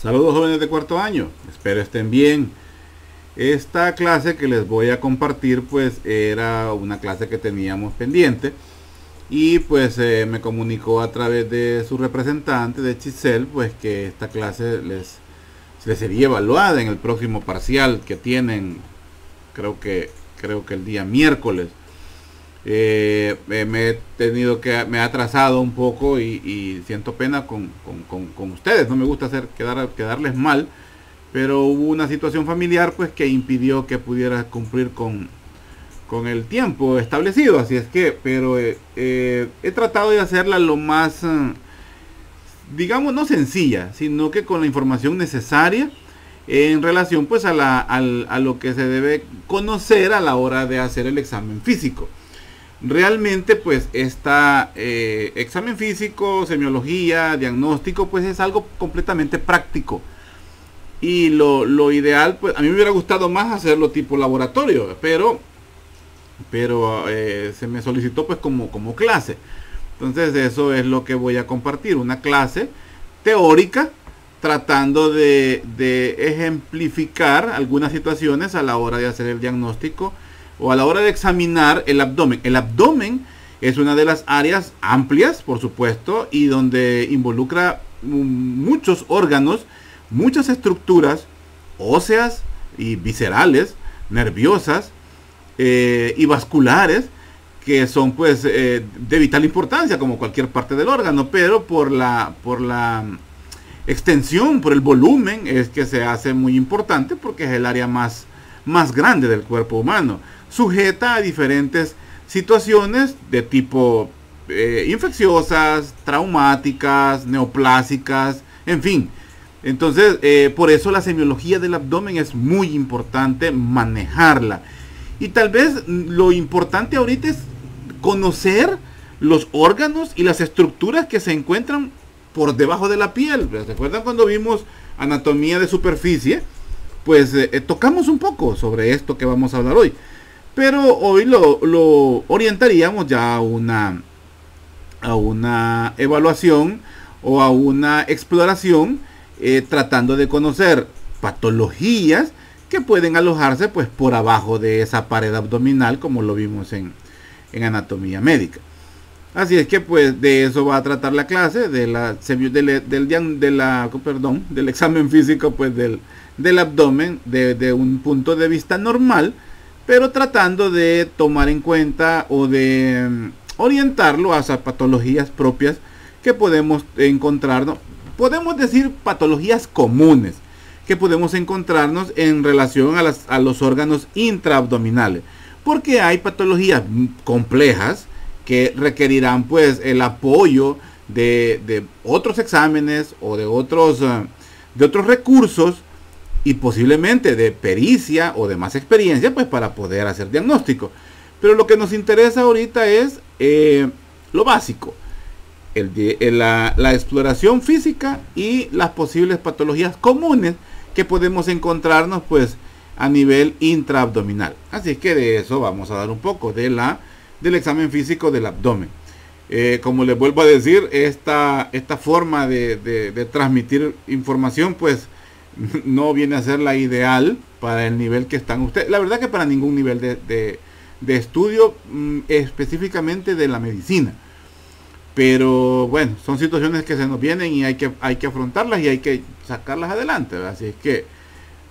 Saludos jóvenes de cuarto año, espero estén bien. Esta clase que les voy a compartir pues era una clase que teníamos pendiente y pues me comunicó a través de su representante de Chisel pues que esta clase les sería evaluada en el próximo parcial que tienen, creo que el día miércoles. Me he atrasado un poco y siento pena con ustedes. No me gusta quedarles mal, pero hubo una situación familiar pues que impidió que pudiera cumplir con el tiempo establecido. Así es que, pero he tratado de hacerla lo más, digamos, no sencilla, sino que con la información necesaria en relación pues a lo que se debe conocer a la hora de hacer el examen físico. Realmente pues examen físico, semiología, diagnóstico pues es algo completamente práctico y lo ideal pues a mí me hubiera gustado más hacerlo tipo laboratorio, pero se me solicitó pues como clase. Entonces eso es lo que voy a compartir, una clase teórica tratando de ejemplificar algunas situaciones a la hora de hacer el diagnóstico o a la hora de examinar el abdomen. El abdomen es una de las áreas amplias, por supuesto, y donde involucra muchos órganos, muchas estructuras óseas y viscerales, nerviosas y vasculares, que son pues de vital importancia como cualquier parte del órgano, pero por la extensión, por el volumen, es que se hace muy importante porque es el área más grande del cuerpo humano, sujeta a diferentes situaciones de tipo infecciosas, traumáticas, neoplásicas, en fin. Entonces, por eso la semiología del abdomen es muy importante manejarla. Y tal vez lo importante ahorita es conocer los órganos y las estructuras que se encuentran por debajo de la piel. ¿Recuerdan cuando vimos anatomía de superficie? Pues tocamos un poco sobre esto que vamos a hablar hoy. Pero hoy lo orientaríamos ya a una evaluación o a una exploración tratando de conocer patologías que pueden alojarse pues por abajo de esa pared abdominal, como lo vimos en anatomía médica. Así es que pues de eso va a tratar la clase, del examen físico pues del abdomen de un punto de vista normal, pero tratando de tomar en cuenta o de orientarlo hacia patologías propias que podemos encontrarnos. Podemos decir patologías comunes que podemos encontrarnos en relación a los órganos intraabdominales, porque hay patologías complejas que requerirán pues el apoyo de otros exámenes o de otros recursos y posiblemente de pericia o de más experiencia pues para poder hacer diagnóstico. Pero lo que nos interesa ahorita es lo básico, la exploración física y las posibles patologías comunes que podemos encontrarnos pues a nivel intraabdominal. Así que de eso vamos a dar un poco del examen físico del abdomen. Como les vuelvo a decir, esta forma de transmitir información pues no viene a ser la ideal para el nivel que están ustedes. La verdad que para ningún nivel de estudio, específicamente de la medicina. Pero bueno, son situaciones que se nos vienen y hay que afrontarlas y hay que sacarlas adelante, ¿verdad? Así es que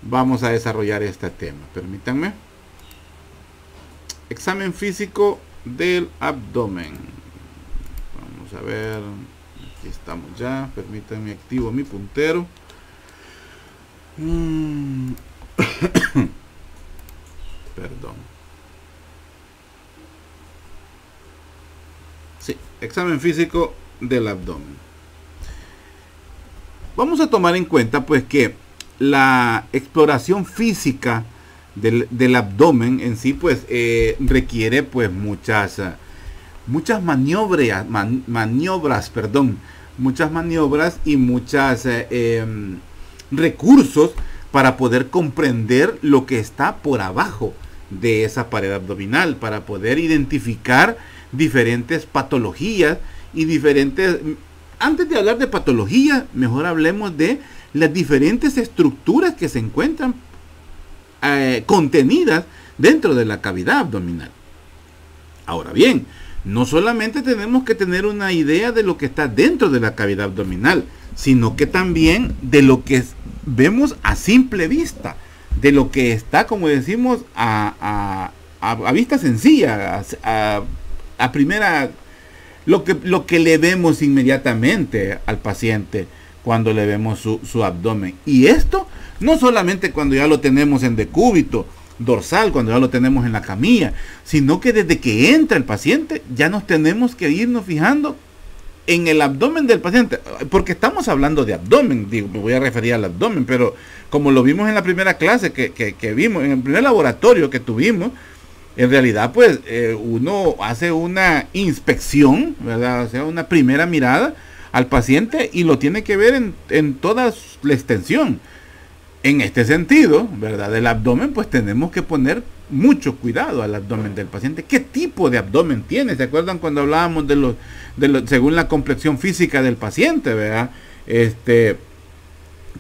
vamos a desarrollar este tema. Permítanme. Examen físico del abdomen. Vamos a ver. Aquí estamos ya. Permítanme, activo mi puntero. Perdón. Sí, examen físico del abdomen. Vamos a tomar en cuenta pues que la exploración física del abdomen en sí pues requiere pues muchas maniobras, muchas maniobras y muchas recursos para poder comprender lo que está por abajo de esa pared abdominal, para poder identificar diferentes patologías y diferentes antes de hablar de patología, mejor hablemos de las diferentes estructuras que se encuentran contenidas dentro de la cavidad abdominal. Ahora bien, no solamente tenemos que tener una idea de lo que está dentro de la cavidad abdominal, sino que también de lo que vemos a simple vista, de lo que está, como decimos, a vista sencilla, a primera, lo que le vemos inmediatamente al paciente cuando le vemos su abdomen. Y esto no solamente cuando ya lo tenemos en decúbito dorsal, cuando ya lo tenemos en la camilla, sino que desde que entra el paciente ya nos tenemos que irnos fijando en el abdomen del paciente, porque estamos hablando de abdomen, digo, me voy a referir al abdomen, pero como lo vimos en la primera clase que vimos, en el primer laboratorio que tuvimos, en realidad pues uno hace una inspección, ¿verdad? O sea, una primera mirada al paciente y lo tiene que ver en toda la extensión. En este sentido, ¿verdad? Del abdomen, pues tenemos que poner mucho cuidado al abdomen del paciente. ¿Qué tipo de abdomen tiene? ¿Se acuerdan cuando hablábamos de los según la complexión física del paciente, ¿verdad?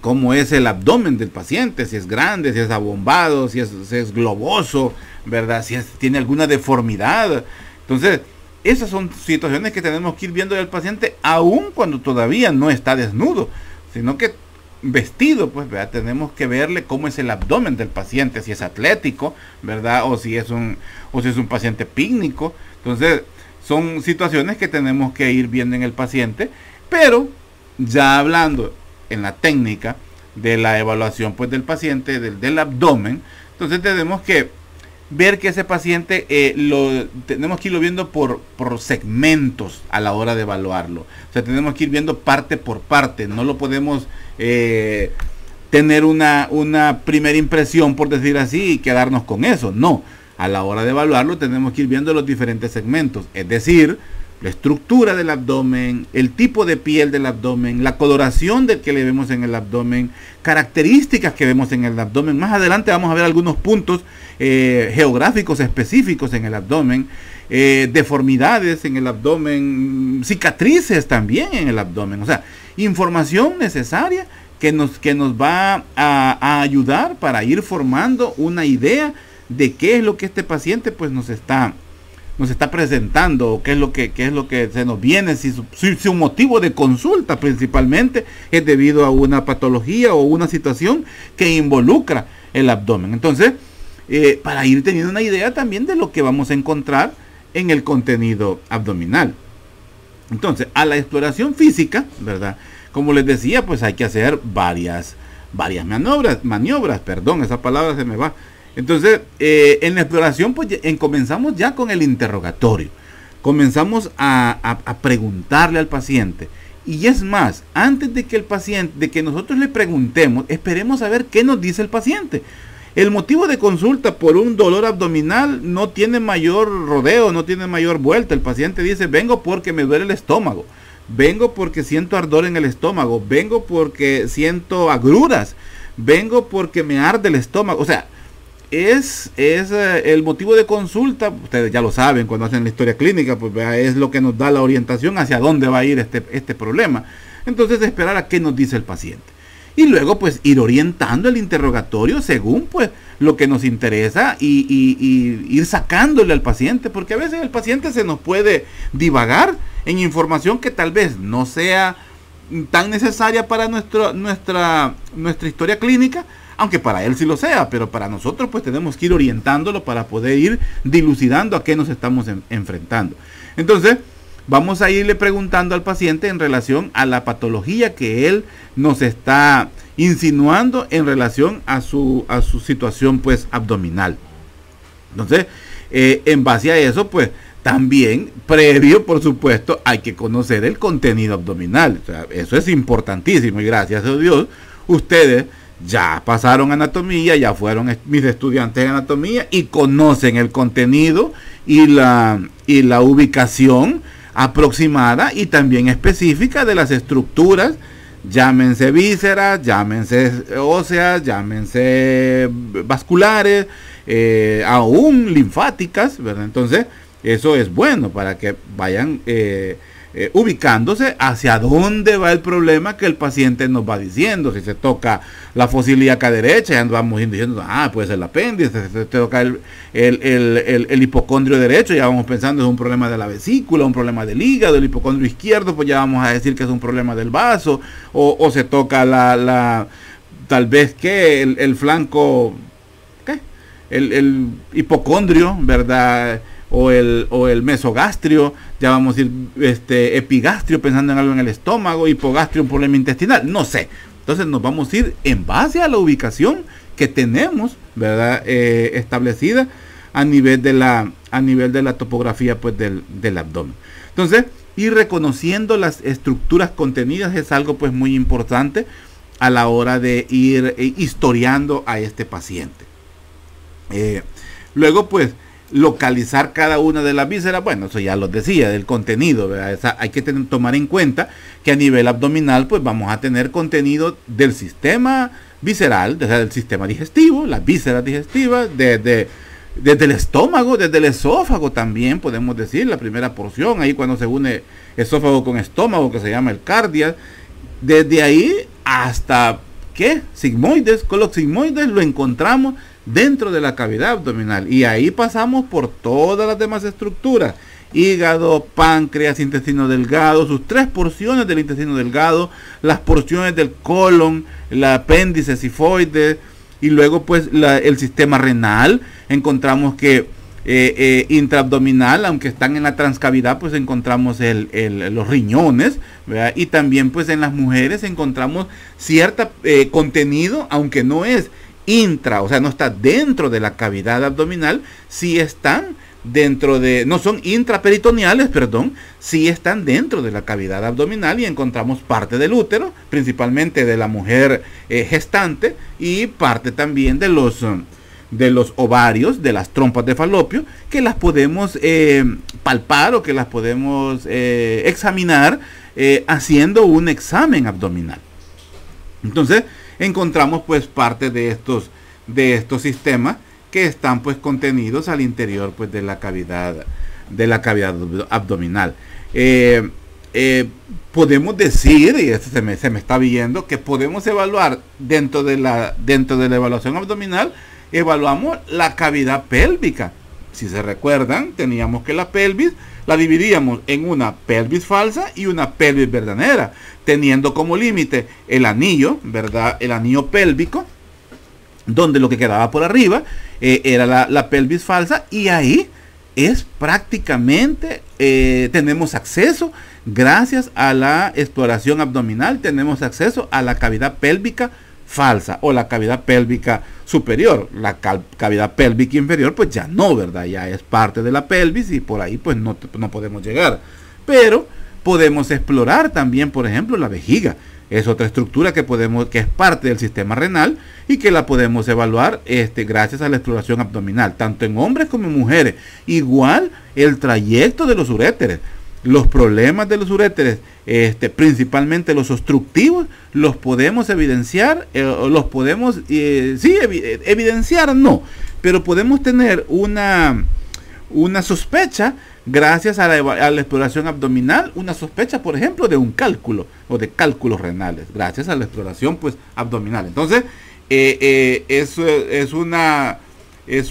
Cómo es el abdomen del paciente, si es grande, si es abombado, si es globoso, ¿verdad? Si tiene alguna deformidad. Entonces, esas son situaciones que tenemos que ir viendo del paciente, aun cuando todavía no está desnudo, sino que vestido, pues, ¿verdad? Tenemos que verle cómo es el abdomen del paciente, si es atlético, ¿verdad? O si es un paciente pícnico. Entonces, son situaciones que tenemos que ir viendo en el paciente, pero ya hablando en la técnica de la evaluación, pues, del paciente, del abdomen, entonces tenemos que ver que ese paciente tenemos que irlo viendo por segmentos a la hora de evaluarlo. O sea, tenemos que ir viendo parte por parte. No lo podemos tener una primera impresión, por decir así, y quedarnos con eso. No, a la hora de evaluarlo tenemos que ir viendo los diferentes segmentos. Es decir, la estructura del abdomen, el tipo de piel del abdomen, la coloración del que le vemos en el abdomen, características que vemos en el abdomen. Más adelante vamos a ver algunos puntos geográficos específicos en el abdomen, deformidades en el abdomen, cicatrices también en el abdomen. O sea, información necesaria que nos va a ayudar para ir formando una idea de qué es lo que este paciente pues nos está presentando, o qué es lo que se nos viene, si su motivo de consulta principalmente es debido a una patología o una situación que involucra el abdomen. Entonces, para ir teniendo una idea también de lo que vamos a encontrar en el contenido abdominal. Entonces, a la exploración física, ¿verdad? Como les decía, pues hay que hacer varias maniobras, perdón, esa palabra se me va. Entonces, en la exploración, pues comenzamos ya con el interrogatorio. Comenzamos a preguntarle al paciente. Y es más, antes de que nosotros le preguntemos, esperemos a ver qué nos dice el paciente. El motivo de consulta por un dolor abdominal no tiene mayor rodeo, no tiene mayor vuelta. El paciente dice, vengo porque me duele el estómago, vengo porque siento ardor en el estómago, vengo porque siento agruras, vengo porque me arde el estómago. O sea, es el motivo de consulta. Ustedes ya lo saben, cuando hacen la historia clínica, pues es lo que nos da la orientación hacia dónde va a ir este problema. Entonces, esperar a qué nos dice el paciente. Y luego, pues, ir orientando el interrogatorio según, pues, lo que nos interesa y ir sacándole al paciente, porque a veces el paciente se nos puede divagar en información que tal vez no sea tan necesaria para nuestra historia clínica, aunque para él sí lo sea, pero para nosotros pues tenemos que ir orientándolo para poder ir dilucidando a qué nos estamos enfrentando. Entonces, vamos a irle preguntando al paciente en relación a la patología que él nos está insinuando en relación a su situación pues abdominal. Entonces, en base a eso, pues también, previo, por supuesto, hay que conocer el contenido abdominal. O sea, eso es importantísimo y gracias a Dios, ustedes ya pasaron anatomía, ya fueron mis estudiantes de anatomía y conocen el contenido y la ubicación aproximada y también específica de las estructuras, llámense vísceras, llámense óseas, llámense vasculares, aún linfáticas, ¿verdad? Entonces, eso es bueno para que vayan ubicándose hacia dónde va el problema que el paciente nos va diciendo. Si se toca la fosa ilíaca derecha, ya nos vamos diciendo, puede ser el apéndice. Si se toca el hipocondrio derecho, ya vamos pensando es un problema de la vesícula, un problema del hígado. El hipocondrio izquierdo, pues ya vamos a decir que es un problema del vaso, o se toca tal vez que el flanco, el hipocondrio, ¿verdad? O el mesogastrio, ya vamos a ir epigastrio, pensando en algo en el estómago, hipogastrio, un problema intestinal, no sé. Entonces nos vamos a ir en base a la ubicación que tenemos, ¿verdad? Establecida a nivel de la topografía, pues, del abdomen. Entonces, ir reconociendo las estructuras contenidas es algo, pues, muy importante a la hora de ir historiando a este paciente. Luego, pues, localizar cada una de las vísceras, bueno, eso ya lo decía, del contenido, ¿verdad? Hay que tomar en cuenta que a nivel abdominal, pues vamos a tener contenido del sistema visceral, o sea, del sistema digestivo, las vísceras digestivas, desde el estómago, desde el esófago también, podemos decir, la primera porción, ahí cuando se une esófago con estómago, que se llama el cardia, desde ahí hasta, sigmoides, colocsigmoides, lo encontramos dentro de la cavidad abdominal, y ahí pasamos por todas las demás estructuras: hígado, páncreas, intestino delgado, sus 3 porciones del intestino delgado, las porciones del colon, el apéndice sifoide, y luego, pues, el sistema renal. Encontramos que intraabdominal, aunque están en la transcavidad, pues encontramos los riñones, ¿verdad? Y también, pues, en las mujeres encontramos cierto contenido, aunque no es o sea, no está dentro de la cavidad abdominal, sí están dentro no son intraperitoneales, perdón, sí están dentro de la cavidad abdominal, y encontramos parte del útero, principalmente de la mujer gestante, y parte también de los ovarios, de las trompas de falopio, que las podemos palpar, o que las podemos examinar haciendo un examen abdominal. Entonces, encontramos, pues, parte de estos sistemas que están, pues, contenidos al interior, pues, de la cavidad abdominal. Podemos decir, y esto se me está viendo, que podemos evaluar dentro de la evaluación abdominal, evaluamos la cavidad pélvica. Si se recuerdan, teníamos que la pelvis la dividíamos en una pelvis falsa y una pelvis verdadera, teniendo como límite el anillo, ¿verdad? El anillo pélvico, donde lo que quedaba por arriba era la pelvis falsa, y ahí es prácticamente, tenemos acceso, gracias a la exploración abdominal, tenemos acceso a la cavidad pélvica falsa, o la cavidad pélvica superior. La cavidad pélvica inferior, pues ya no, ¿verdad? Ya es parte de la pelvis, y por ahí, pues, no podemos llegar. Pero podemos explorar también, por ejemplo, la vejiga. Es otra estructura que es parte del sistema renal, y que la podemos evaluar gracias a la exploración abdominal, tanto en hombres como en mujeres. Igual el trayecto de los uréteres. Los problemas de los uréteres, principalmente los obstructivos, los podemos evidenciar, evidenciar no, pero podemos tener una sospecha gracias a la exploración abdominal, una sospecha, por ejemplo, de un cálculo o de cálculos renales, gracias a la exploración, pues, abdominal. Entonces, es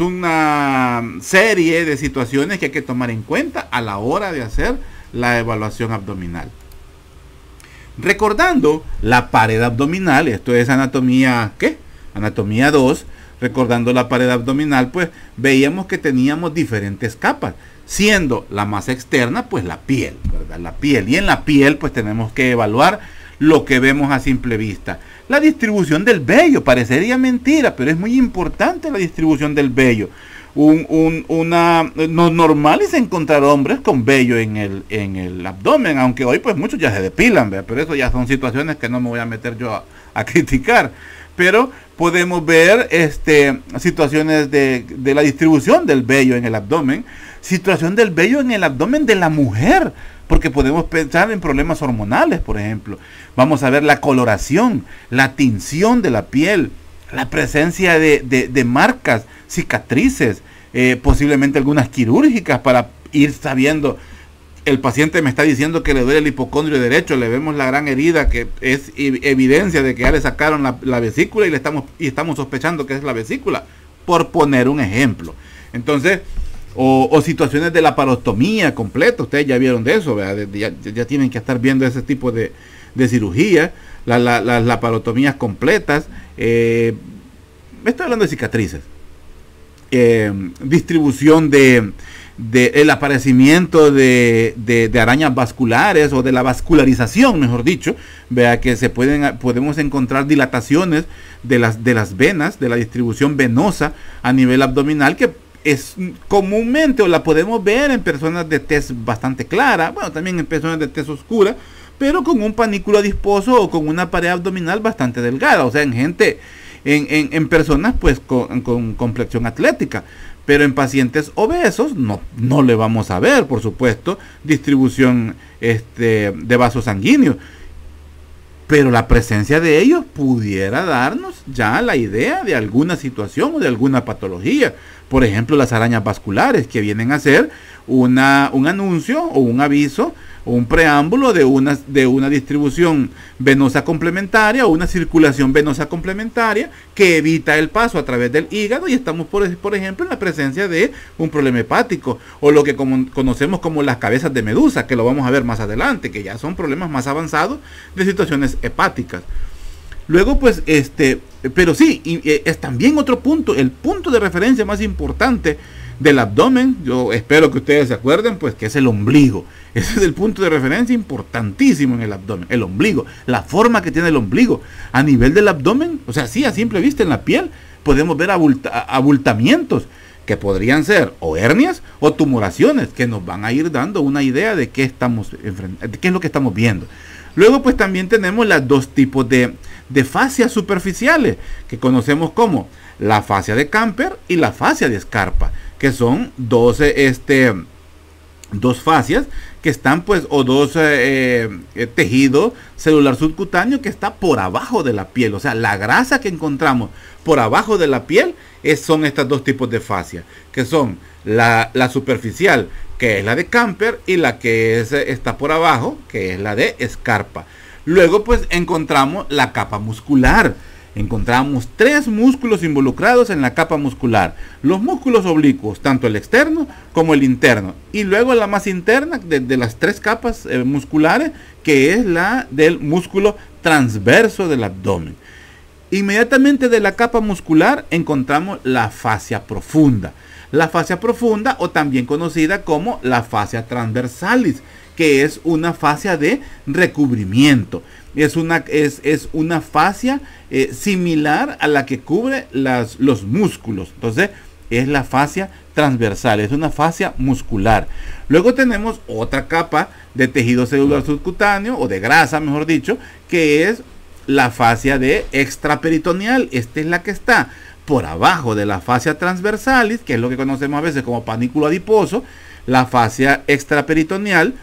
una serie de situaciones que hay que tomar en cuenta a la hora de hacer la evaluación abdominal. Recordando la pared abdominal, esto es anatomía, Anatomía 2, recordando la pared abdominal, pues veíamos que teníamos diferentes capas, siendo la más externa, pues, la piel, ¿verdad? La piel, y en la piel, pues, tenemos que evaluar lo que vemos a simple vista. La distribución del vello, parecería mentira, pero es muy importante la distribución del vello. No normal es encontrar hombres con vello en el abdomen, aunque hoy, pues, muchos ya se depilan, ¿verdad? Pero eso ya son situaciones que no me voy a meter yo a criticar. Pero podemos ver situaciones de la distribución del vello en el abdomen, situación del vello en el abdomen de la mujer, porque podemos pensar en problemas hormonales, por ejemplo. Vamos a ver la coloración, la tinción de la piel, la presencia de marcas, cicatrices, posiblemente algunas quirúrgicas, para ir sabiendo el paciente me está diciendo que le duele el hipocondrio derecho, le vemos la gran herida que es evidencia de que ya le sacaron la vesícula y estamos sospechando que es la vesícula, por poner un ejemplo. Entonces, o situaciones de laparostomía completa, ustedes ya vieron de eso, ya tienen que estar viendo ese tipo de cirugía, las laparostomías completas. Me estoy hablando de cicatrices, distribución de el aparecimiento de arañas vasculares, o de la vascularización, mejor dicho, vea que podemos encontrar dilataciones de las venas, de la distribución venosa a nivel abdominal, que es comúnmente, o la podemos ver en personas de tez bastante clara, bueno, también en personas de tez oscura, pero con un panículo adiposo o con una pared abdominal bastante delgada, o sea, en gente, en personas pues con complexión atlética. Pero en pacientes obesos no le vamos a ver, por supuesto, distribución de vasos sanguíneos. Pero la presencia de ellos pudiera darnos ya la idea de alguna situación o de alguna patología. Por ejemplo, las arañas vasculares, que vienen a ser un anuncio o un aviso o un preámbulo de una distribución venosa complementaria o una circulación venosa complementaria que evita el paso a través del hígado, y estamos por ejemplo en la presencia de un problema hepático, o lo que conocemos como las cabezas de medusa, que lo vamos a ver más adelante, que ya son problemas más avanzados de situaciones hepáticas. Luego pues pero sí, es también otro punto, el punto de referencia más importante del abdomen, yo espero que ustedes se acuerden, pues que es el ombligo. Ese es el punto de referencia importantísimo en el abdomen, el ombligo, la forma que tiene el ombligo a nivel del abdomen. O sea, sí, a simple vista en la piel podemos ver abultamientos que podrían ser o hernias o tumoraciones, que nos van a ir dando una idea de qué es lo que estamos viendo. Luego pues también tenemos los dos tipos de fascias superficiales, que conocemos como la fascia de Camper y la fascia de Scarpa, que son dos fascias que están pues, o dos tejido celular subcutáneo que está por abajo de la piel. O sea, la grasa que encontramos por abajo de la piel son estos dos tipos de fascia, que son la superficial, que es la de Camper, y la que está por abajo, que es la de Scarpa. Luego pues encontramos la capa muscular. Encontramos 3 músculos involucrados en la capa muscular: los músculos oblicuos, tanto el externo como el interno, y luego la más interna de las 3 capas musculares, que es la del músculo transverso del abdomen. Inmediatamente de la capa muscular encontramos la fascia profunda. La fascia profunda, o también conocida como la fascia transversalis, que es una fascia de recubrimiento. Es una fascia similar a la que cubre los músculos. Entonces es la fascia transversal, es una fascia muscular. Luego tenemos otra capa de tejido celular subcutáneo, o de grasa mejor dicho, que es la fascia de extraperitoneal. Esta es la que está por abajo de la fascia transversalis, que es lo que conocemos a veces como panículo adiposo. La fascia extraperitoneal,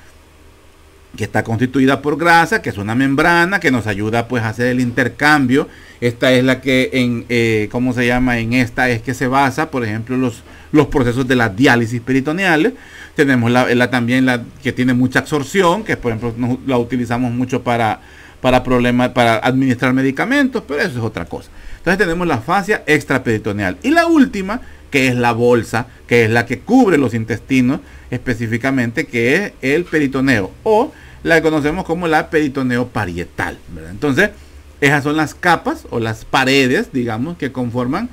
que está constituida por grasa, que es una membrana que nos ayuda pues a hacer el intercambio. Esta es la que ¿cómo se llama? En esta es que se basa, por ejemplo, los procesos de la diálisis peritoneales. Tenemos también la que tiene mucha absorción, que por ejemplo la utilizamos mucho para administrar medicamentos, pero eso es otra cosa. Entonces tenemos la fascia extraperitoneal. Y la última, que es la bolsa, que es la que cubre los intestinos específicamente, que es el peritoneo, o la que conocemos como la peritoneo parietal, ¿verdad? Entonces, esas son las capas o las paredes, digamos, que conforman,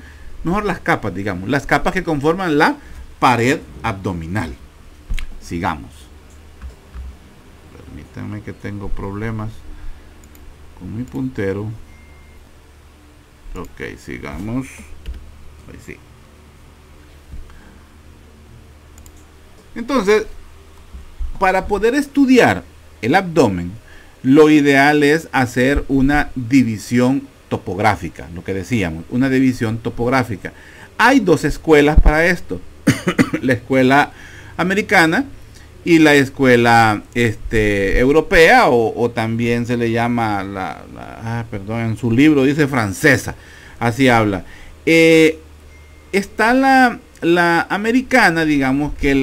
las capas que conforman la pared abdominal. Sigamos. Permítanme, que tengo problemas con mi puntero. Ok, sigamos. Ahí sí. Entonces, para poder estudiar el abdomen, lo ideal es hacer una división topográfica, lo que decíamos, una división topográfica. Hay 2 escuelas para esto, la escuela americana y la escuela europea, o también se le llama en su libro dice francesa, así habla. Está la americana, digamos que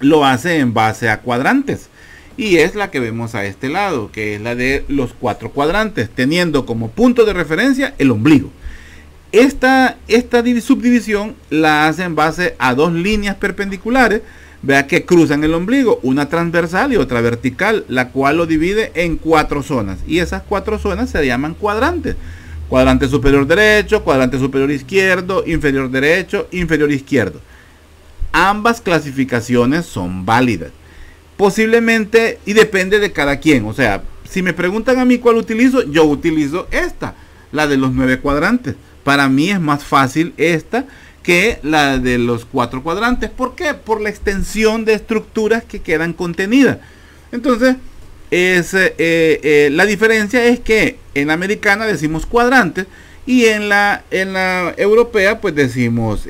lo hace en base a cuadrantes. Y es la que vemos a este lado, que es la de los 4 cuadrantes, teniendo como punto de referencia el ombligo. Esta subdivisión la hace en base a 2 líneas perpendiculares, vea, que cruzan el ombligo, una transversal y otra vertical, la cual lo divide en 4 zonas. Y esas 4 zonas se llaman cuadrantes. Cuadrante superior derecho, cuadrante superior izquierdo, inferior derecho, inferior izquierdo. Ambas clasificaciones son válidas. Posiblemente, y depende de cada quien. O sea, si me preguntan a mí cuál utilizo, yo utilizo esta, la de los 9 cuadrantes. Para mí es más fácil esta que la de los 4 cuadrantes. ¿Por qué? Por la extensión de estructuras que quedan contenidas. Entonces, la diferencia es que en la americana decimos cuadrantes y en la europea pues decimos,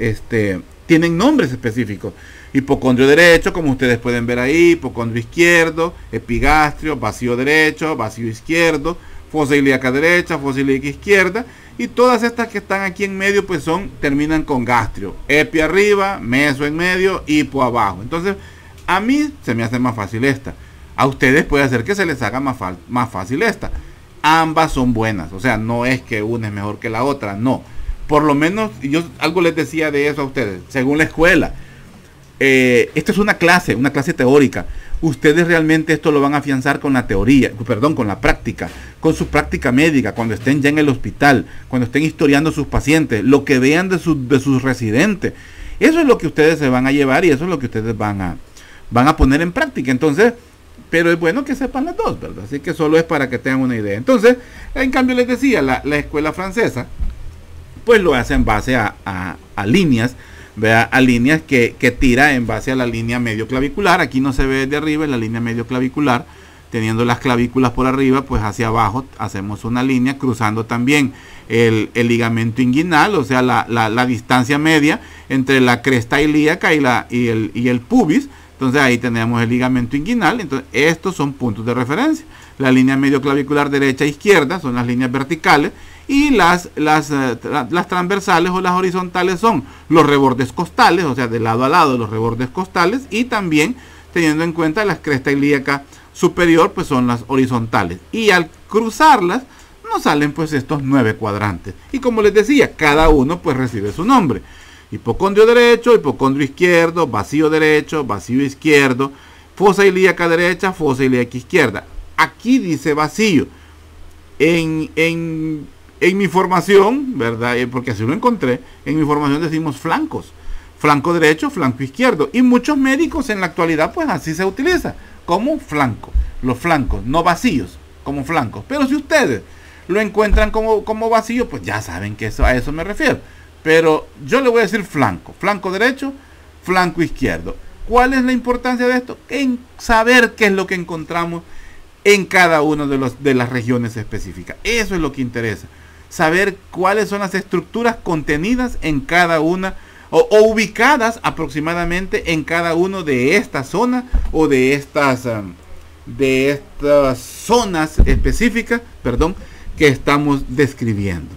tienen nombres específicos. Hipocondrio derecho, como ustedes pueden ver ahí, hipocondrio izquierdo, epigastrio, vacío derecho, vacío izquierdo, fosa ilíaca derecha, fosa ilíaca izquierda, y todas estas que están aquí en medio pues terminan con gastrio, epi arriba, meso en medio, hipo abajo. Entonces a mí se me hace más fácil esta, a ustedes puede hacer que se les haga más fácil esta. Ambas son buenas, o sea, no es que una es mejor que la otra, no. Por lo menos yo algo les decía de eso a ustedes, según la escuela. Esto es una clase teórica. Ustedes realmente esto lo van a afianzar con la teoría, perdón, con la práctica, con su práctica médica, cuando estén ya en el hospital, cuando estén historiando sus pacientes, lo que vean de sus residentes. Eso es lo que ustedes se van a llevar y eso es lo que ustedes van a poner en práctica. Entonces, pero es bueno que sepan las dos, ¿verdad? Así que solo es para que tengan una idea. Entonces, en cambio les decía, la escuela francesa, pues lo hace en base a líneas, vea, a líneas que tira en base a la línea medio clavicular. Aquí no se ve de arriba, en la línea medio clavicular, teniendo las clavículas por arriba, pues hacia abajo hacemos una línea cruzando también el ligamento inguinal, o sea, la distancia media entre la cresta ilíaca y el pubis. Entonces ahí tenemos el ligamento inguinal. Entonces estos son puntos de referencia. La línea medio clavicular derecha e izquierda son las líneas verticales. Y las transversales o las horizontales son los rebordes costales, o sea, de lado a lado los rebordes costales, y también teniendo en cuenta la cresta ilíaca superior, pues son las horizontales. Y al cruzarlas nos salen pues estos 9 cuadrantes. Y como les decía, cada uno pues recibe su nombre. Hipocondrio derecho, hipocondrio izquierdo, vacío derecho, vacío izquierdo, fosa ilíaca derecha, fosa ilíaca izquierda. Aquí dice vacío. En mi formación, ¿verdad? Porque así lo encontré, en mi formación decimos flancos. Flanco derecho, flanco izquierdo. Y muchos médicos en la actualidad, pues así se utiliza, como flanco. Los flancos, no vacíos, como flancos. Pero si ustedes lo encuentran como vacío, pues ya saben que a eso me refiero. Pero yo le voy a decir flanco. Flanco derecho, flanco izquierdo. ¿Cuál es la importancia de esto? En saber qué es lo que encontramos en cada una de las regiones específicas. Eso es lo que interesa. Saber cuáles son las estructuras contenidas en cada una o ubicadas aproximadamente en cada uno de estas zonas o de estas zonas específicas, perdón, que estamos describiendo.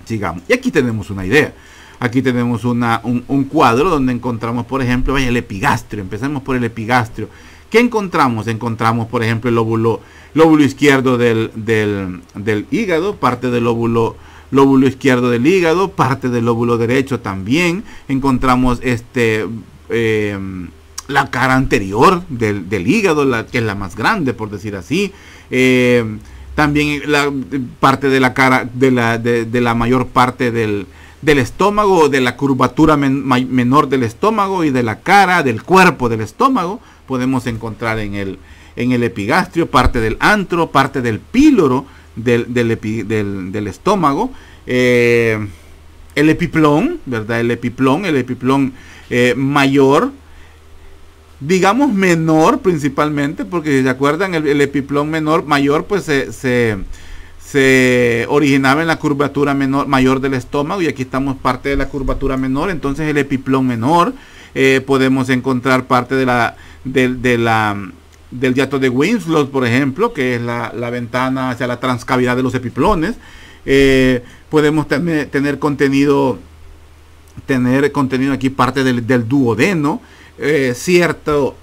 Sigamos. Y aquí tenemos una idea. Aquí tenemos un cuadro donde encontramos, por ejemplo, el epigastrio. Empecemos por el epigastrio. ¿Qué encontramos? Encontramos, por ejemplo, el lóbulo izquierdo del hígado, parte del lóbulo izquierdo del hígado, parte del lóbulo derecho también. Encontramos la cara anterior del hígado, que es la más grande, por decir así. También la parte de la cara, de la mayor parte del estómago, de la curvatura menor del estómago y de la cara, del cuerpo del estómago. Podemos encontrar en el epigastrio, parte del antro, parte del píloro del estómago, el epiplón, ¿verdad? El epiplón mayor, digamos menor principalmente, porque si se acuerdan, el epiplón mayor, pues se originaba en la curvatura mayor del estómago, y aquí estamos parte de la curvatura menor. Entonces el epiplón menor, podemos encontrar parte del hiato de Winslow, por ejemplo, que es la ventana hacia la transcavidad de los epiplones. Podemos tener contenido aquí parte del duodeno, cierto,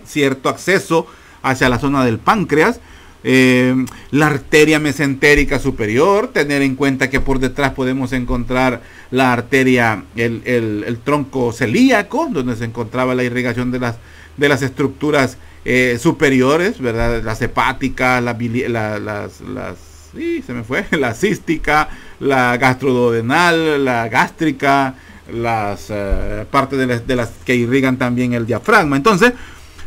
cierto acceso hacia la zona del páncreas. La arteria mesentérica superior, tener en cuenta que por detrás podemos encontrar la arteria, el tronco celíaco, donde se encontraba la irrigación de las estructuras superiores, ¿verdad? Las hepáticas, se me fue, la cística, la gastroduodenal, la gástrica, las partes de las que irrigan también el diafragma. Entonces,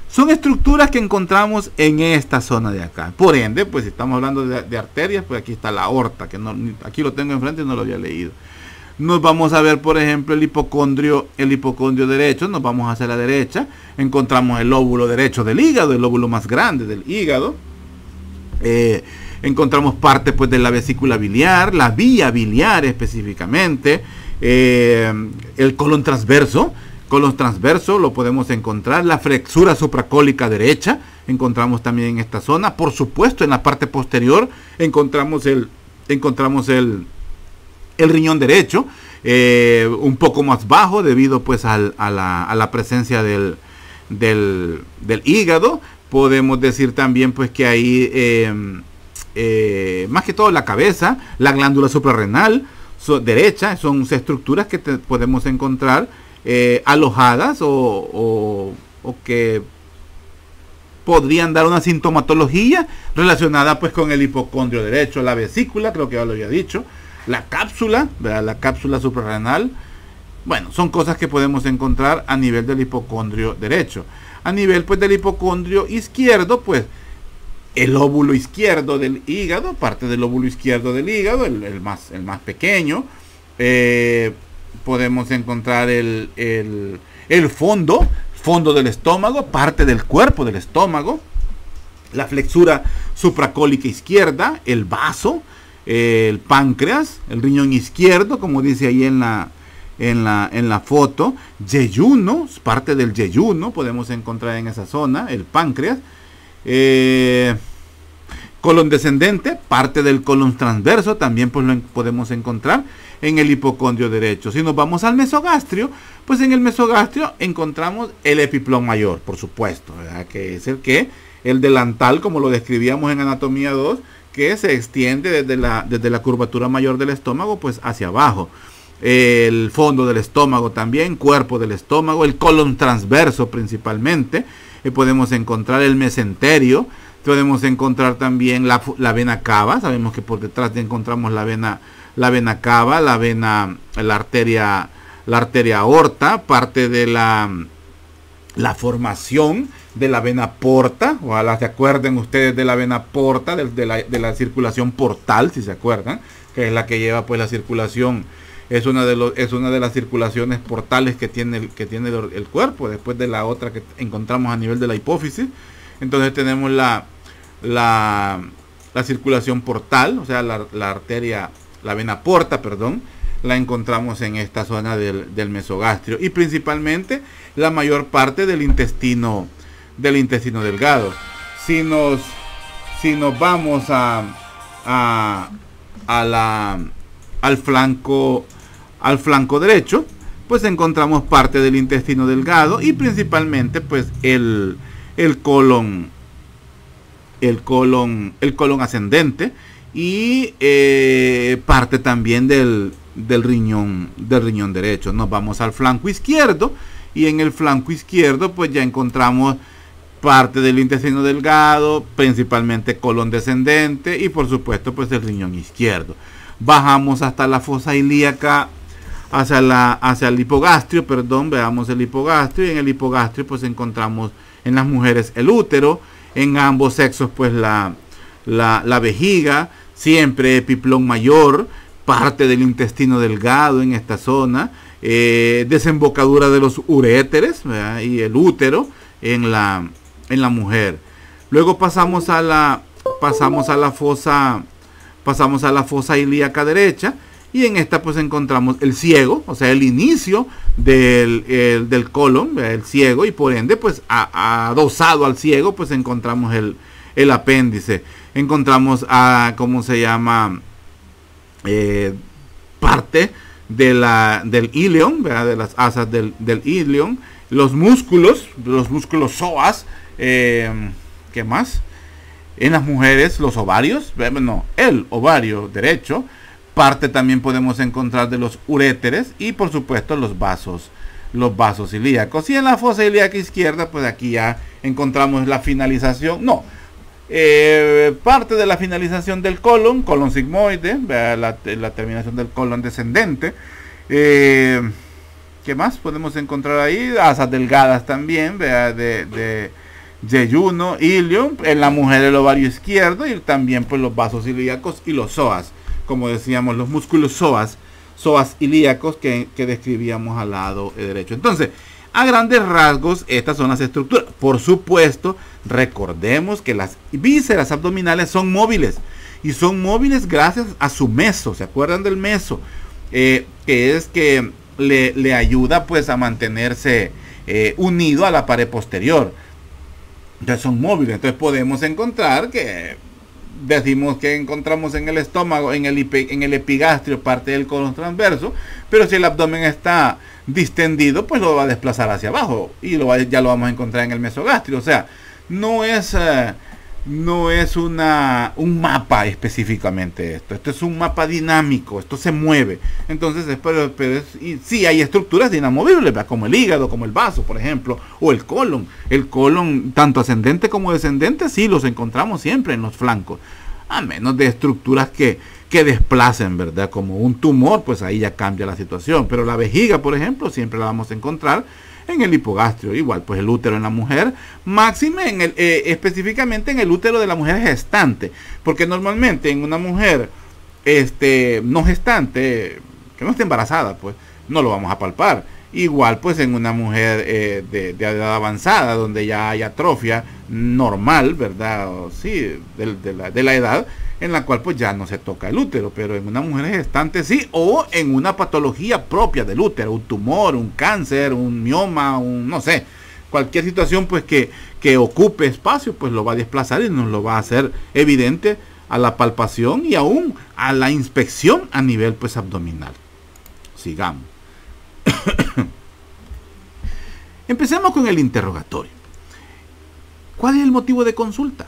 son estructuras que encontramos en esta zona de acá. Por ende, pues si estamos hablando de arterias, pues aquí está la aorta, que no, aquí lo tengo enfrente y no lo había leído. Nos vamos a ver, por ejemplo, el hipocondrio derecho. Nos vamos hacia la derecha. Encontramos el lóbulo derecho del hígado, el lóbulo más grande del hígado. Encontramos parte, pues, de la vesícula biliar, la vía biliar específicamente. El colon transverso. Colon transverso lo podemos encontrar. La flexura supracólica derecha encontramos también en esta zona. Por supuesto, en la parte posterior encontramos el riñón derecho, un poco más bajo debido pues a la presencia del hígado. Podemos decir también pues que ahí más que todo la cabeza, la glándula suprarrenal derecha, son estructuras que podemos encontrar alojadas o que podrían dar una sintomatología relacionada pues con el hipocondrio derecho. La vesícula, creo que ya lo había dicho, la cápsula, ¿verdad? La cápsula suprarrenal. Bueno, son cosas que podemos encontrar a nivel del hipocondrio derecho. A nivel pues del hipocondrio izquierdo, pues el lóbulo izquierdo del hígado, parte del lóbulo izquierdo del hígado, el más pequeño. Podemos encontrar el fondo del estómago, parte del cuerpo del estómago, la flexura supracólica izquierda, el vaso, el páncreas, el riñón izquierdo, como dice ahí en la foto, yeyuno, parte del yeyuno podemos encontrar en esa zona, el páncreas, colon descendente, parte del colon transverso, también pues lo podemos encontrar en el hipocondrio derecho. Si nos vamos al mesogastrio, pues en el mesogastrio encontramos el epiplón mayor, por supuesto, ¿verdad? Que es el delantal, como lo describíamos en anatomía 2, que se extiende desde la curvatura mayor del estómago pues hacia abajo. El fondo del estómago también, cuerpo del estómago, el colon transverso principalmente. Podemos encontrar el mesenterio, podemos encontrar también la vena cava. Sabemos que por detrás encontramos la vena cava, la arteria aorta, parte de la formación de la vena porta. Ojalá se acuerden ustedes de la vena porta, de la circulación portal, si se acuerdan, que es la que lleva pues la circulación, es una de las circulaciones portales que tiene el cuerpo, después de la otra que encontramos a nivel de la hipófisis. Entonces tenemos la circulación portal, o sea, la vena porta, perdón, la encontramos en esta zona del mesogastrio, y principalmente la mayor parte del intestino delgado. Si nos vamos al flanco derecho, pues encontramos parte del intestino delgado y principalmente pues el colon ascendente y parte también del riñón derecho. Nos vamos al flanco izquierdo y en el flanco izquierdo pues ya encontramos parte del intestino delgado, principalmente colon descendente y por supuesto pues el riñón izquierdo. Bajamos hasta la fosa ilíaca, hacia el hipogastrio, veamos el hipogastrio, y en el hipogastrio pues encontramos en las mujeres el útero, en ambos sexos pues la vejiga, siempre epiplón mayor, parte del intestino delgado en esta zona, desembocadura de los uréteres, ¿verdad? Y el útero en la mujer. Luego pasamos a la fosa ilíaca derecha, y en esta pues encontramos el ciego, o sea el inicio del colon, el ciego, y por ende pues adosado al ciego pues encontramos el apéndice. Encontramos parte del íleon, ¿verdad? De las asas del íleon, los músculos psoas, ¿qué más? En las mujeres, los ovarios, bueno, el ovario derecho, parte también podemos encontrar de los uréteres y por supuesto los vasos ilíacos. Y en la fosa ilíaca izquierda, pues aquí ya encontramos la finalización, parte de la finalización del colon sigmoide, la terminación del colon descendente. ¿Qué más podemos encontrar ahí? Asas delgadas también, de yeyuno, ilium, en la mujer el ovario izquierdo y también pues los vasos ilíacos y los psoas, como decíamos, los músculos psoas ilíacos que describíamos al lado derecho. Entonces, a grandes rasgos, estas son las estructuras. Por supuesto, recordemos que las vísceras abdominales son móviles y son móviles gracias a su meso. ¿Se acuerdan del meso? Que es que le ayuda pues a mantenerse unido a la pared posterior. Entonces son móviles. Entonces podemos encontrar que decimos que encontramos en el estómago, en el epigastrio, parte del colon transverso, pero si el abdomen está distendido, pues lo va a desplazar hacia abajo y ya lo vamos a encontrar en el mesogastrio. O sea, no es un mapa específicamente esto es un mapa dinámico, esto se mueve. Entonces, sí hay estructuras inamovibles, como el hígado, como el vaso, por ejemplo, o el colon, tanto ascendente como descendente, sí los encontramos siempre en los flancos, a menos de estructuras que desplacen, ¿verdad? Como un tumor, pues ahí ya cambia la situación. Pero la vejiga, por ejemplo, siempre la vamos a encontrar en el hipogastrio. Igual, pues el útero en la mujer, máxime específicamente en el útero de la mujer gestante. Porque normalmente en una mujer no gestante, que no esté embarazada, pues no lo vamos a palpar. Igual, pues en una mujer de edad avanzada, donde ya hay atrofia normal, ¿verdad? Sí, de la edad, en la cual pues ya no se toca el útero, pero en una mujer gestante sí, o en una patología propia del útero, un tumor, un cáncer, un mioma, no sé, cualquier situación pues que ocupe espacio, pues lo va a desplazar y nos lo va a hacer evidente a la palpación y aún a la inspección a nivel pues abdominal. Sigamos. Empecemos con el interrogatorio. ¿Cuál es el motivo de consulta?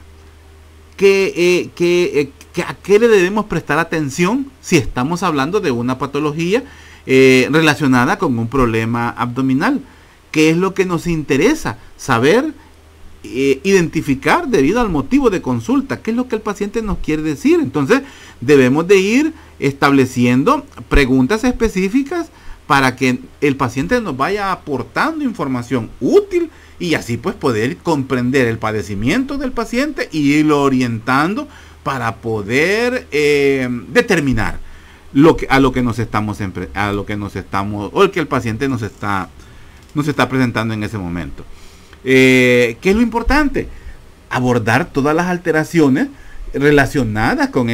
¿A qué le debemos prestar atención si estamos hablando de una patología relacionada con un problema abdominal? ¿Qué es lo que nos interesa saber, identificar debido al motivo de consulta? ¿Qué es lo que el paciente nos quiere decir? Entonces debemos de ir estableciendo preguntas específicas para que el paciente nos vaya aportando información útil y así pues poder comprender el padecimiento del paciente y irlo orientando para poder determinar a lo que el paciente nos está presentando en ese momento. ¿Qué es lo importante? Abordar todas las alteraciones relacionadas con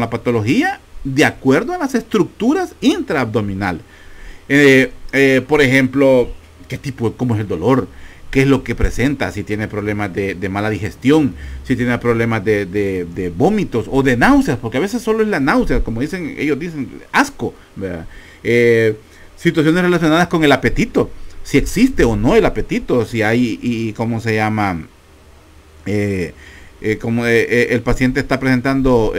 la patología de acuerdo a las estructuras intraabdominales. Por ejemplo, cómo es el dolor, qué es lo que presenta, si tiene problemas de mala digestión, si tiene problemas de vómitos o de náuseas, porque a veces solo es la náusea, como ellos dicen, asco, ¿verdad? Situaciones relacionadas con el apetito, si existe o no el apetito, si hay, y cómo se llama, como el paciente está presentando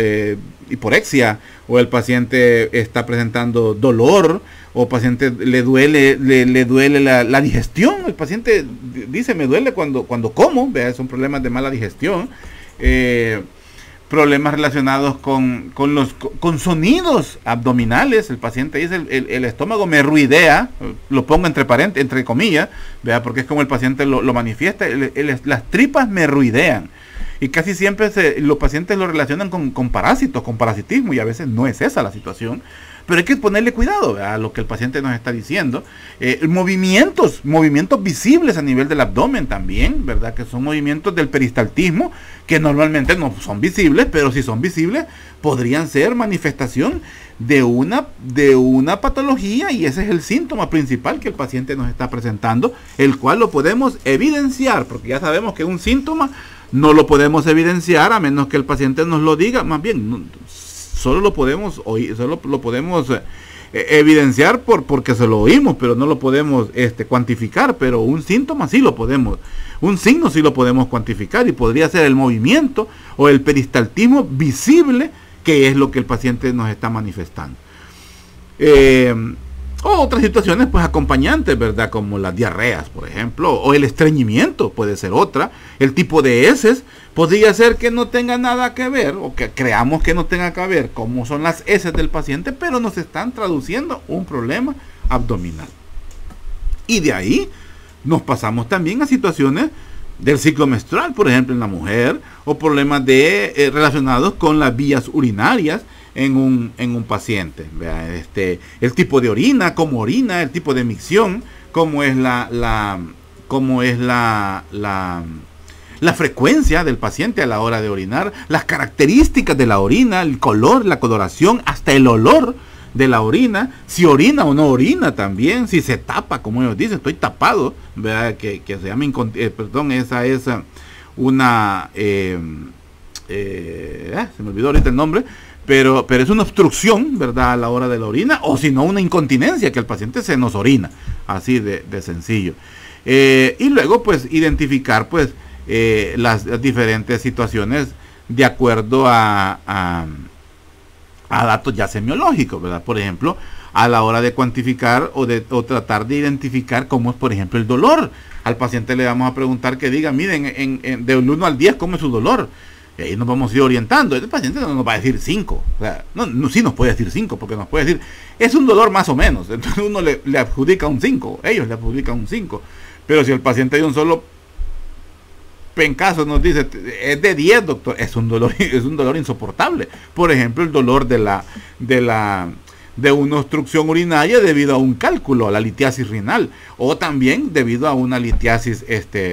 hiporexia, o el paciente está presentando dolor, o el paciente le duele la digestión. El paciente dice, me duele cuando como, ¿vea? Son problemas de mala digestión. Problemas relacionados con sonidos abdominales. El paciente dice, el estómago me ruidea, lo pongo entre comillas, ¿vea? Porque es como el paciente lo manifiesta, las tripas me ruidean. Y casi siempre los pacientes lo relacionan con parásitos, con parasitismo, y a veces no es esa la situación. Pero hay que ponerle cuidado a lo que el paciente nos está diciendo. Movimientos visibles a nivel del abdomen también, ¿verdad? Que son movimientos del peristaltismo, que normalmente no son visibles, pero si son visibles, podrían ser manifestación de una patología, y ese es el síntoma principal que el paciente nos está presentando, el cual lo podemos evidenciar, porque ya sabemos que un síntoma no lo podemos evidenciar a menos que el paciente nos lo diga. Más bien, solo lo podemos oír, solo lo podemos evidenciar porque se lo oímos, pero no lo podemos cuantificar, pero un síntoma sí lo podemos, un signo sí lo podemos cuantificar, y podría ser el movimiento o el peristaltismo visible, que es lo que el paciente nos está manifestando. O otras situaciones pues acompañantes, ¿verdad? Como las diarreas, por ejemplo, o el estreñimiento puede ser otra. El tipo de heces podría ser que no tenga nada que ver, o que creamos que no tenga que ver cómo son las heces del paciente, pero nos están traduciendo un problema abdominal. Y de ahí nos pasamos también a situaciones del ciclo menstrual, por ejemplo, en la mujer, o problemas relacionados con las vías urinarias en un paciente. El tipo de orina, cómo orina, el tipo de micción, cómo es la frecuencia del paciente a la hora de orinar, las características de la orina, el color, la coloración, hasta el olor de la orina, si orina o no orina también, si se tapa, como ellos dicen, estoy tapado, ¿verdad? Que se llama esa es una se me olvidó ahorita el nombre, pero es una obstrucción, ¿verdad?, a la hora de la orina, o si no, una incontinencia, que el paciente se nos orina, así de sencillo. Y luego pues identificar pues las diferentes situaciones de acuerdo a datos ya semiológicos, ¿verdad? Por ejemplo, a la hora de cuantificar o tratar de identificar cómo es, por ejemplo, el dolor. Al paciente le vamos a preguntar que diga, miren, del 1 al 10, ¿cómo es su dolor? Y ahí nos vamos a ir orientando. El paciente no nos va a decir 5. O sea, no, sí nos puede decir 5, porque nos puede decir, es un dolor más o menos. Entonces uno le adjudica un 5, ellos le adjudican un 5. Pero si el paciente de un solo pencaso nos dice, es de 10, doctor, es un dolor insoportable. Por ejemplo, el dolor de una obstrucción urinaria debido a un cálculo, a la litiasis renal, o también debido a una litiasis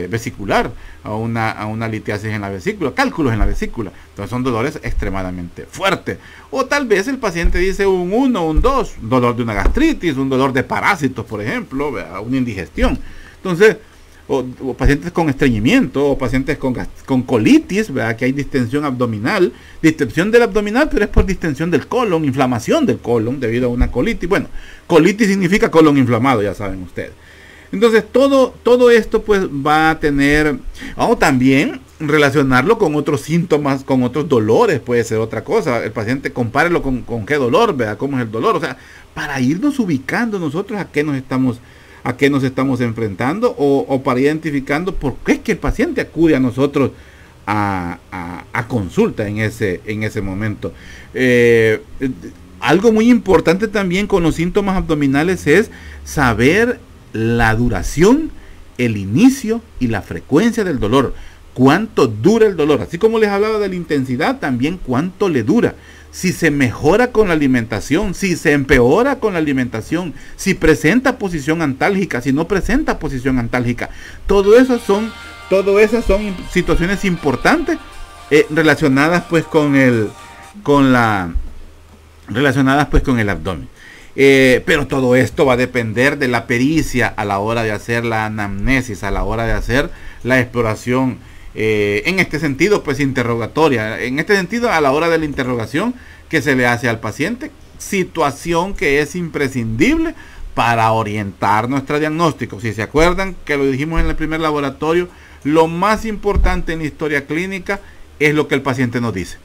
vesicular, a una litiasis en la vesícula, cálculos en la vesícula. Entonces son dolores extremadamente fuertes. O tal vez el paciente dice un 1, un 2, un dolor de una gastritis, un dolor de parásitos, por ejemplo, una indigestión. Entonces, o pacientes con estreñimiento, o pacientes con colitis, ¿verdad? Que hay distensión abdominal, distensión del abdominal, pero es por distensión del colon, inflamación del colon debido a una colitis. Bueno, colitis significa colon inflamado, ya saben ustedes. Entonces todo esto pues va a tener, o también relacionarlo con otros síntomas, con otros dolores, puede ser otra cosa. El paciente compárelo con qué dolor, ¿verdad? ¿Cómo es el dolor? O sea, para irnos ubicando nosotros a qué nos estamos enfrentando, o para identificando por qué es que el paciente acude a nosotros a consulta en ese momento. Algo muy importante también con los síntomas abdominales es saber la duración, el inicio y la frecuencia del dolor. Cuánto dura el dolor. Así como les hablaba de la intensidad, también cuánto le dura. Si se mejora con la alimentación, si se empeora con la alimentación, si presenta posición antálgica, si no presenta posición antálgica. Todo esas son situaciones importantes relacionadas pues con el abdomen. Pero todo esto va a depender de la pericia a la hora de hacer la anamnesis, a la hora de hacer la exploración. En este sentido, pues interrogatoria. En este sentido, a la hora de la interrogación que se le hace al paciente, situación que es imprescindible para orientar nuestro diagnóstico. Si se acuerdan que lo dijimos en el primer laboratorio, lo más importante en la historia clínica es lo que el paciente nos dice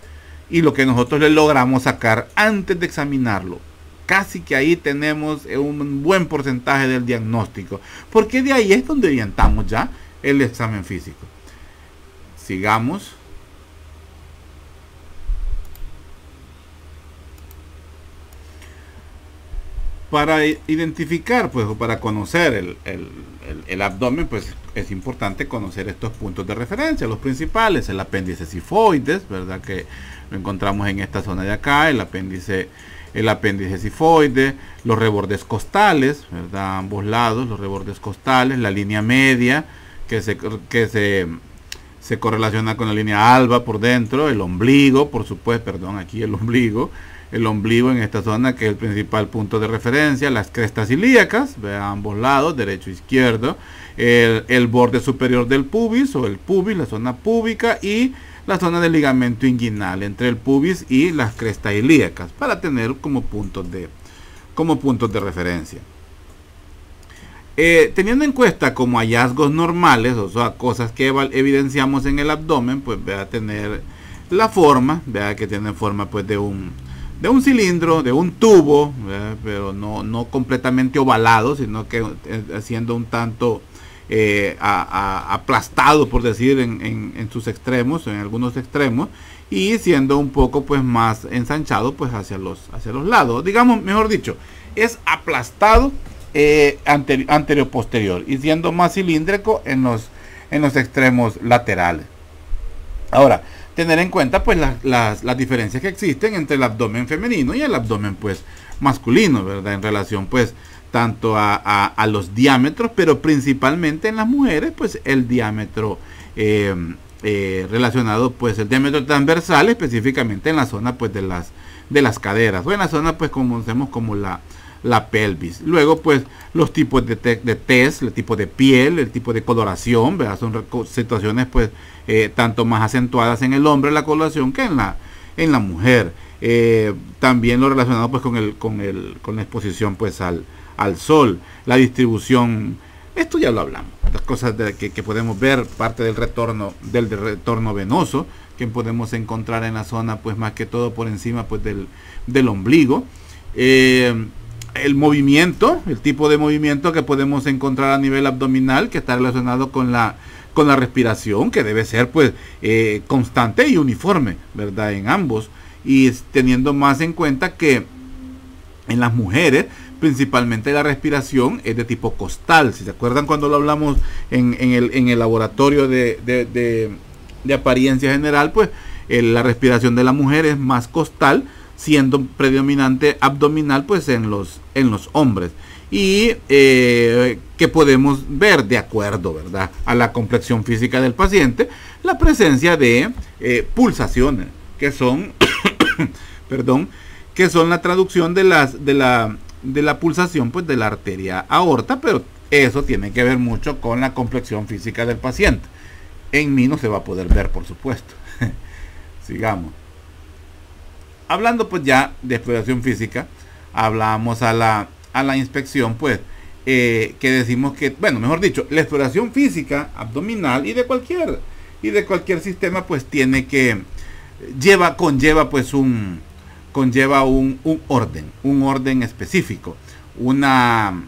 y lo que nosotros le logramos sacar antes de examinarlo. Casi que ahí tenemos un buen porcentaje del diagnóstico, porque de ahí es donde orientamos ya el examen físico. Sigamos. Para identificar, pues, o para conocer el abdomen, pues es importante conocer estos puntos de referencia, los principales, el apéndice sifoides, ¿verdad? Que lo encontramos en esta zona de acá, el apéndice sifoide, los rebordes costales, ¿verdad? Ambos lados, los rebordes costales, la línea media, que se correlaciona con la línea alba por dentro, el ombligo, por supuesto, perdón, aquí el ombligo en esta zona, que es el principal punto de referencia, las crestas ilíacas, vean ambos lados, derecho e izquierdo, el borde superior del pubis o el pubis, la zona púbica, y la zona del ligamento inguinal entre el pubis y las crestas ilíacas, para tener como puntos como puntos de referencia. Teniendo en cuenta como hallazgos normales, o sea, cosas que evidenciamos en el abdomen, pues va a tener la forma, vea que tiene forma pues de un cilindro, de un tubo, ¿verdad? Pero no completamente ovalado, sino que siendo un tanto aplastado, por decir, en sus extremos, en algunos extremos, y siendo un poco pues más ensanchado pues hacia los lados, digamos, mejor dicho, es aplastado anterior posterior y siendo más cilíndrico en los extremos laterales. Ahora, tener en cuenta pues las diferencias que existen entre el abdomen femenino y el abdomen pues masculino, ¿verdad? En relación pues tanto a los diámetros, pero principalmente en las mujeres pues el diámetro relacionado pues el diámetro transversal, específicamente en la zona pues de las caderas, o en la zona pues como conocemos como la pelvis. Luego pues los tipos de tez, el tipo de piel, el tipo de coloración, ¿verdad? Son situaciones pues tanto más acentuadas en el hombre la coloración que en la mujer. También lo relacionado pues con la exposición pues al sol, la distribución, esto ya lo hablamos, las cosas que podemos ver, parte del retorno venoso que podemos encontrar en la zona pues más que todo por encima pues del ombligo. El movimiento, el tipo de movimiento que podemos encontrar a nivel abdominal, que está relacionado con la respiración, que debe ser pues constante y uniforme, ¿verdad? En ambos, y teniendo más en cuenta que en las mujeres principalmente la respiración es de tipo costal. Si se acuerdan cuando lo hablamos en el laboratorio de apariencia general, pues la respiración de la mujer es más costal, siendo predominante abdominal pues en los hombres, y que podemos ver de acuerdo, ¿verdad?, a la complexión física del paciente, la presencia de pulsaciones que son perdón, que son la traducción de la pulsación pues de la arteria aorta, pero eso tiene que ver mucho con la complexión física del paciente. En mí no se va a poder ver, por supuesto. Sigamos. Hablando pues ya de exploración física, hablamos a la inspección pues que decimos que, bueno, mejor dicho, la exploración física abdominal y de cualquier sistema pues conlleva un orden específico, una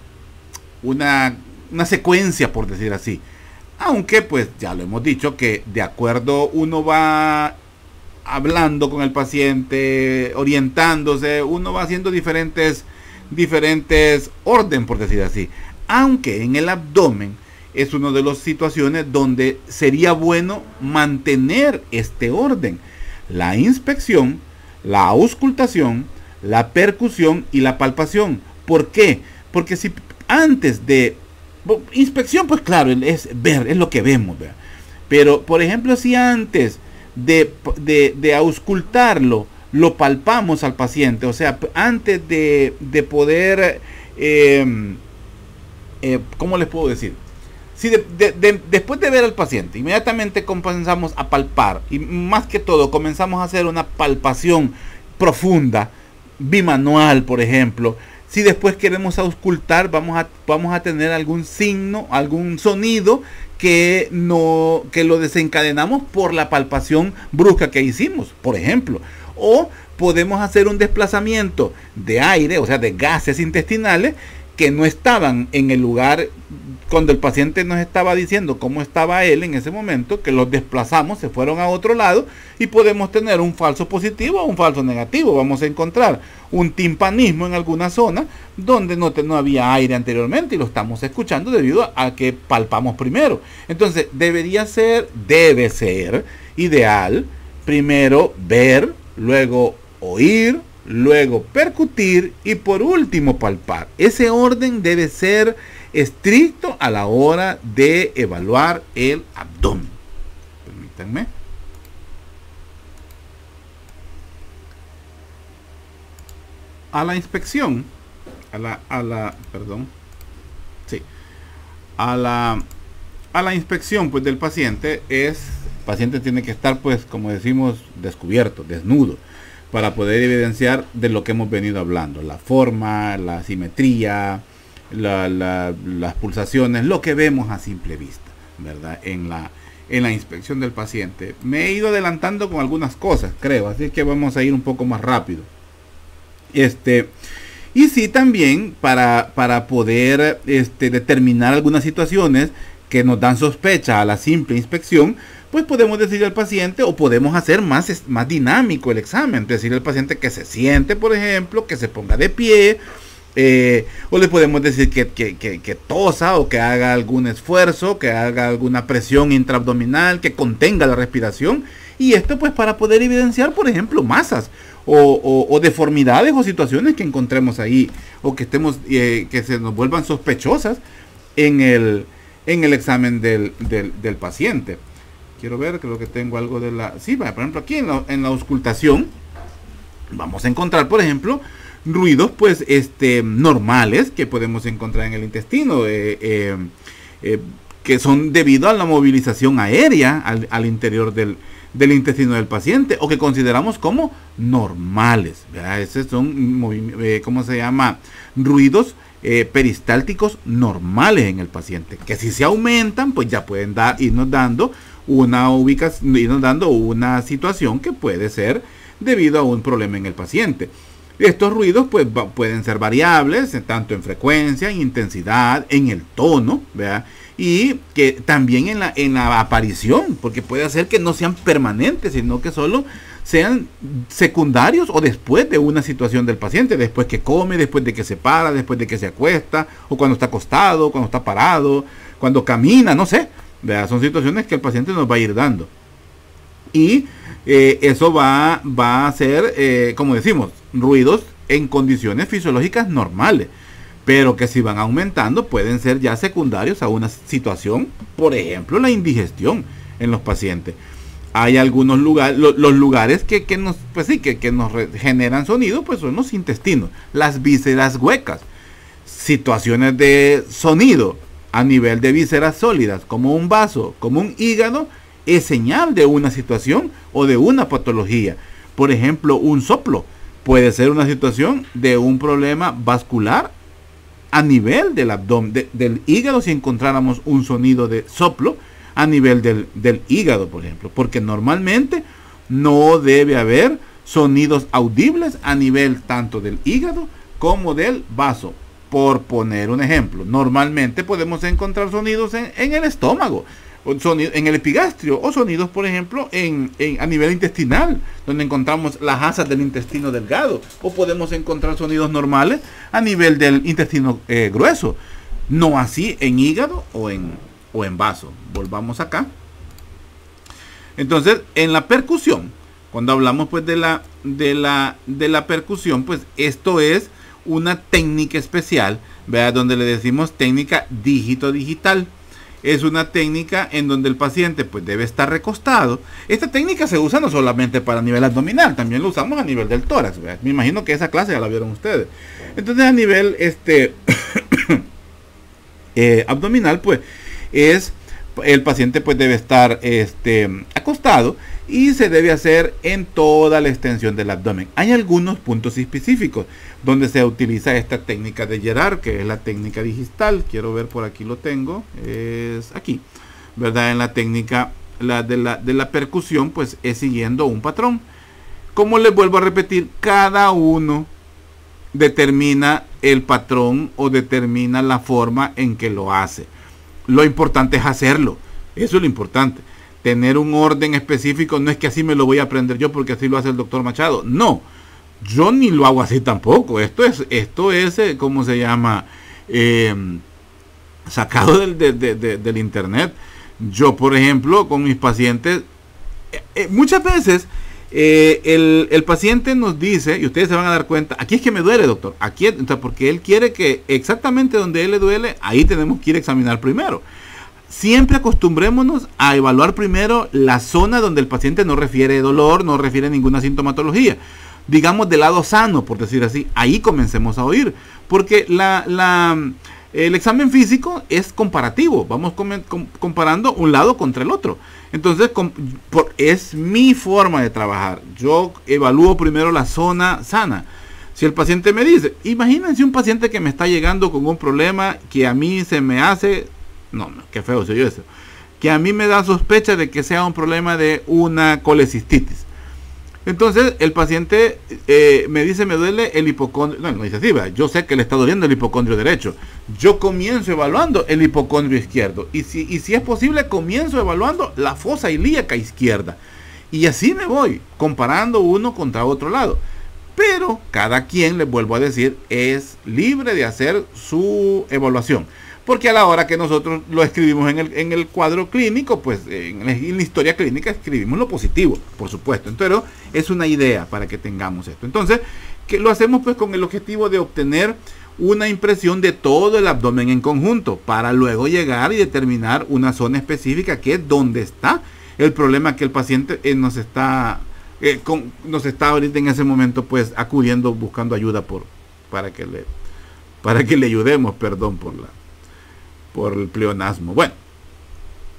secuencia, por decir así. Aunque pues ya lo hemos dicho que de acuerdo uno va hablando con el paciente, orientándose, uno va haciendo diferentes orden, por decir así. Aunque en el abdomen es una de las situaciones donde sería bueno mantener este orden: la inspección, la auscultación, la percusión y la palpación. ¿Por qué? Porque si antes de inspección, pues claro, es ver, es lo que vemos, ¿verdad? Pero por ejemplo, si antes de auscultarlo lo palpamos al paciente, o sea, antes de poder ¿cómo les puedo decir? Si después de ver al paciente, inmediatamente comenzamos a palpar, y más que todo comenzamos a hacer una palpación profunda, bimanual, por ejemplo. Si después queremos auscultar, vamos a tener algún signo, algún sonido que lo desencadenamos por la palpación brusca que hicimos, por ejemplo. O podemos hacer un desplazamiento de aire, o sea, de gases intestinales que no estaban en el lugar cuando el paciente nos estaba diciendo cómo estaba él en ese momento, que los desplazamos, se fueron a otro lado, y podemos tener un falso positivo o un falso negativo. Vamos a encontrar un timpanismo en alguna zona donde no había aire anteriormente y lo estamos escuchando debido a que palpamos primero. Entonces debe ser ideal primero ver, luego oír, luego percutir y por último palpar. Ese orden debe ser estricto a la hora de evaluar el abdomen. Permítanme. A la inspección, a la inspección pues del paciente, el paciente tiene que estar pues, como decimos, descubierto, desnudo, para poder evidenciar de lo que hemos venido hablando, la forma, la simetría, las pulsaciones, lo que vemos a simple vista, ¿verdad? En la inspección del paciente. Me he ido adelantando con algunas cosas, creo, así que vamos a ir un poco más rápido. Y sí, también para poder determinar algunas situaciones que nos dan sospecha a la simple inspección, pues podemos decirle al paciente, o podemos hacer más dinámico el examen, decirle al paciente que se siente, por ejemplo, que se ponga de pie, o le podemos decir que tosa, o que haga algún esfuerzo, que haga alguna presión intraabdominal, que contenga la respiración, y esto pues para poder evidenciar, por ejemplo, masas o deformidades o situaciones que encontremos ahí, o que estemos que se nos vuelvan sospechosas en el examen del paciente. Quiero ver, creo que tengo algo de la... Sí, por ejemplo, aquí en la auscultación vamos a encontrar, por ejemplo, ruidos pues normales que podemos encontrar en el intestino, que son debido a la movilización aérea al interior del intestino del paciente, o que consideramos como normales, ¿verdad? Esos son, ¿cómo se llama? Ruidos peristálticos normales en el paciente, que si se aumentan, pues ya pueden irnos dando una ubicación, irnos dando una situación que puede ser debido a un problema en el paciente. Estos ruidos pues pueden ser variables, tanto en frecuencia, en intensidad, en el tono, ¿verdad? Y que también en la aparición, porque puede ser que no sean permanentes, sino que solo sean secundarios o después de una situación del paciente, después que come, después de que se para, después de que se acuesta, o cuando está acostado, cuando está parado, cuando camina, no sé, ¿verdad? Son situaciones que el paciente nos va a ir dando. Y eso va a ser, como decimos, ruidos en condiciones fisiológicas normales, pero que si van aumentando pueden ser ya secundarios a una situación, por ejemplo, la indigestión en los pacientes. Hay algunos lugares, los lugares que nos generan sonido, pues son los intestinos, las vísceras huecas. Situaciones de sonido a nivel de vísceras sólidas, como un vaso, como un hígado, es señal de una situación o de una patología. Por ejemplo, un soplo puede ser una situación de un problema vascular a nivel del abdomen, del hígado, si encontráramos un sonido de soplo a nivel del hígado, por ejemplo, porque normalmente no debe haber sonidos audibles a nivel tanto del hígado como del vaso. Por poner un ejemplo, normalmente podemos encontrar sonidos en el estómago, sonidos en el epigastrio, o sonidos, por ejemplo, a nivel intestinal, donde encontramos las asas del intestino delgado, o podemos encontrar sonidos normales a nivel del intestino grueso, no así en hígado o en vaso. Volvamos acá. Entonces, en la percusión, cuando hablamos pues de la percusión, pues esto es una técnica especial, ¿verdad? Donde le decimos técnica dígito digital. Es una técnica en donde el paciente pues debe estar recostado. Esta técnica se usa no solamente para nivel abdominal, también lo usamos a nivel del tórax, ¿verdad? Me imagino que esa clase ya la vieron ustedes. Entonces a nivel abdominal, pues el paciente pues debe estar acostado, y se debe hacer en toda la extensión del abdomen. Hay algunos puntos específicos donde se utiliza esta técnica de Gerard, que es la técnica digital. Quiero ver, por aquí lo tengo, es aquí, ¿verdad? En la técnica de la percusión, pues es siguiendo un patrón. Como les vuelvo a repetir, cada uno determina el patrón o determina la forma en que lo hace. Lo importante es hacerlo, eso es lo importante. Tener un orden específico no es que así me lo voy a aprender yo porque así lo hace el doctor Machado. No, yo ni lo hago así tampoco. Esto es ¿cómo se llama? Sacado del internet. Yo, por ejemplo, con mis pacientes, muchas veces el paciente nos dice, y ustedes se van a dar cuenta, aquí es que me duele, doctor, aquí, porque él quiere que exactamente donde él le duele, ahí tenemos que ir a examinar primero. Siempre acostumbrémonos a evaluar primero la zona donde el paciente no refiere dolor, no refiere ninguna sintomatología. Digamos del lado sano, por decir así, ahí comencemos a oír. Porque El examen físico es comparativo, vamos comparando un lado contra el otro. Entonces, es mi forma de trabajar. Yo evalúo primero la zona sana. Si el paciente me dice, imagínense un paciente que me está llegando con un problema que a mí se me hace, no, qué feo soy yo eso, que a mí me da sospecha de que sea un problema de una colecistitis. Entonces el paciente me dice, me duele el hipocondrio, no dice así, yo sé que le está doliendo el hipocondrio derecho. Yo comienzo evaluando el hipocondrio izquierdo y si es posible comienzo evaluando la fosa ilíaca izquierda. Y así me voy comparando uno contra otro lado. Pero cada quien, les vuelvo a decir, es libre de hacer su evaluación. Porque a la hora que nosotros lo escribimos en el cuadro clínico, pues en la historia clínica escribimos lo positivo, por supuesto. Pero es una idea para que tengamos esto. Entonces, que lo hacemos pues con el objetivo de obtener una impresión de todo el abdomen en conjunto, para luego llegar y determinar una zona específica que es donde está el problema que el paciente nos está ahorita en ese momento pues acudiendo, buscando ayuda para que le ayudemos, perdón por el pleonasmo. Bueno,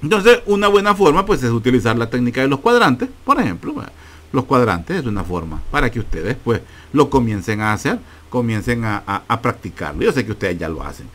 entonces una buena forma pues es utilizar la técnica de los cuadrantes, por ejemplo. Los cuadrantes es una forma para que ustedes pues lo comiencen a hacer, comiencen a practicarlo. Yo sé que ustedes ya lo hacen.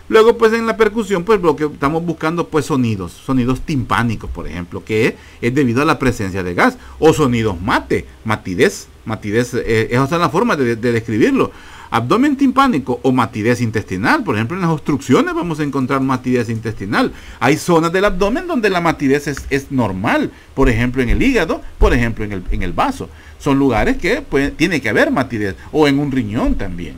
Luego pues en la percusión pues lo que estamos buscando pues sonidos timpánicos, por ejemplo, que es debido a la presencia de gas, o sonidos matidez, esa es la forma de describirlo. Abdomen timpánico o matidez intestinal. Por ejemplo, en las obstrucciones vamos a encontrar matidez intestinal. Hay zonas del abdomen donde la matidez es normal. Por ejemplo, en el hígado, por ejemplo, en el vaso. Son lugares que tiene que haber matidez. O en un riñón también.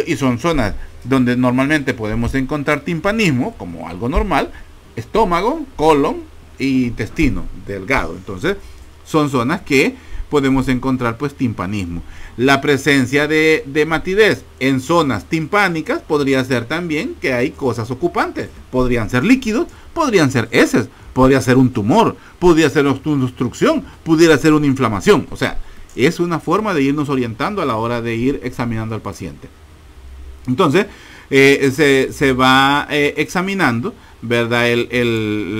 Y son zonas donde normalmente podemos encontrar timpanismo como algo normal. Estómago, colon e intestino delgado. Entonces, son zonas que podemos encontrar pues timpanismo. La presencia de matidez en zonas timpánicas podría ser también que hay cosas ocupantes. Podrían ser líquidos, podrían ser heces, podría ser un tumor, podría ser una obstrucción, pudiera ser una inflamación. O sea, es una forma de irnos orientando a la hora de ir examinando al paciente. Entonces, se va examinando, ¿verdad?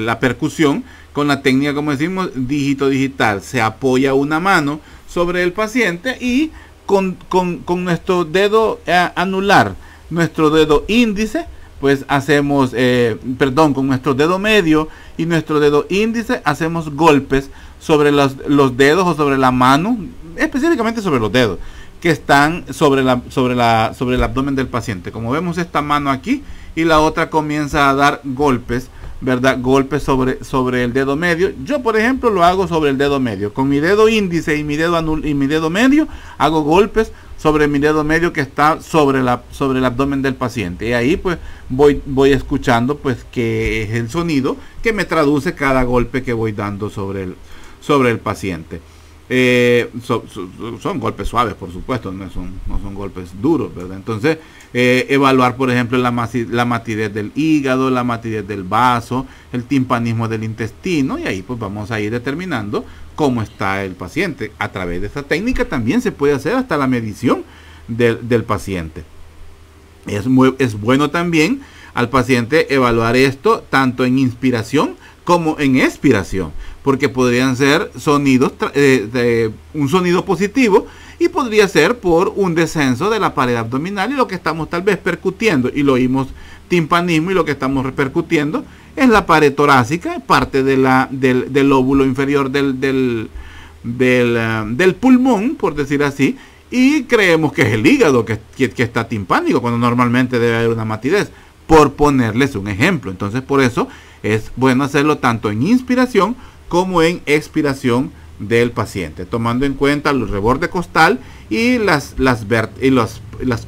La percusión con la técnica, como decimos, dígito digital. Se apoya una mano sobre el paciente y con nuestro dedo anular, nuestro dedo índice, pues hacemos, con nuestro dedo medio y nuestro dedo índice hacemos golpes sobre los dedos o sobre la mano, específicamente sobre los dedos que están sobre el abdomen del paciente. Como vemos, esta mano aquí y la otra comienza a dar golpes, ¿verdad? Golpes sobre el dedo medio. Yo, por ejemplo, lo hago sobre el dedo medio. Con mi dedo índice y mi dedo medio hago golpes sobre mi dedo medio que está sobre el abdomen del paciente. Y ahí pues voy escuchando pues que es el sonido que me traduce cada golpe que voy dando sobre el paciente. Son golpes suaves, por supuesto, no son golpes duros, ¿verdad? Entonces, evaluar, por ejemplo, la matidez del hígado, la matidez del vaso, el timpanismo del intestino, y ahí pues vamos a ir determinando cómo está el paciente. A través de esta técnica también se puede hacer hasta la medición del paciente. Es bueno también al paciente evaluar esto tanto en inspiración como en expiración, porque podrían ser sonidos, un sonido positivo, y podría ser por un descenso de la pared abdominal, y lo que estamos tal vez percutiendo, y lo oímos timpanismo, y lo que estamos repercutiendo es la pared torácica, parte del lóbulo inferior del pulmón, por decir así, y creemos que es el hígado que está timpánico, cuando normalmente debe haber una matidez, por ponerles un ejemplo. Entonces, por eso es bueno hacerlo tanto en inspiración como en expiración del paciente, tomando en cuenta el reborde costal y las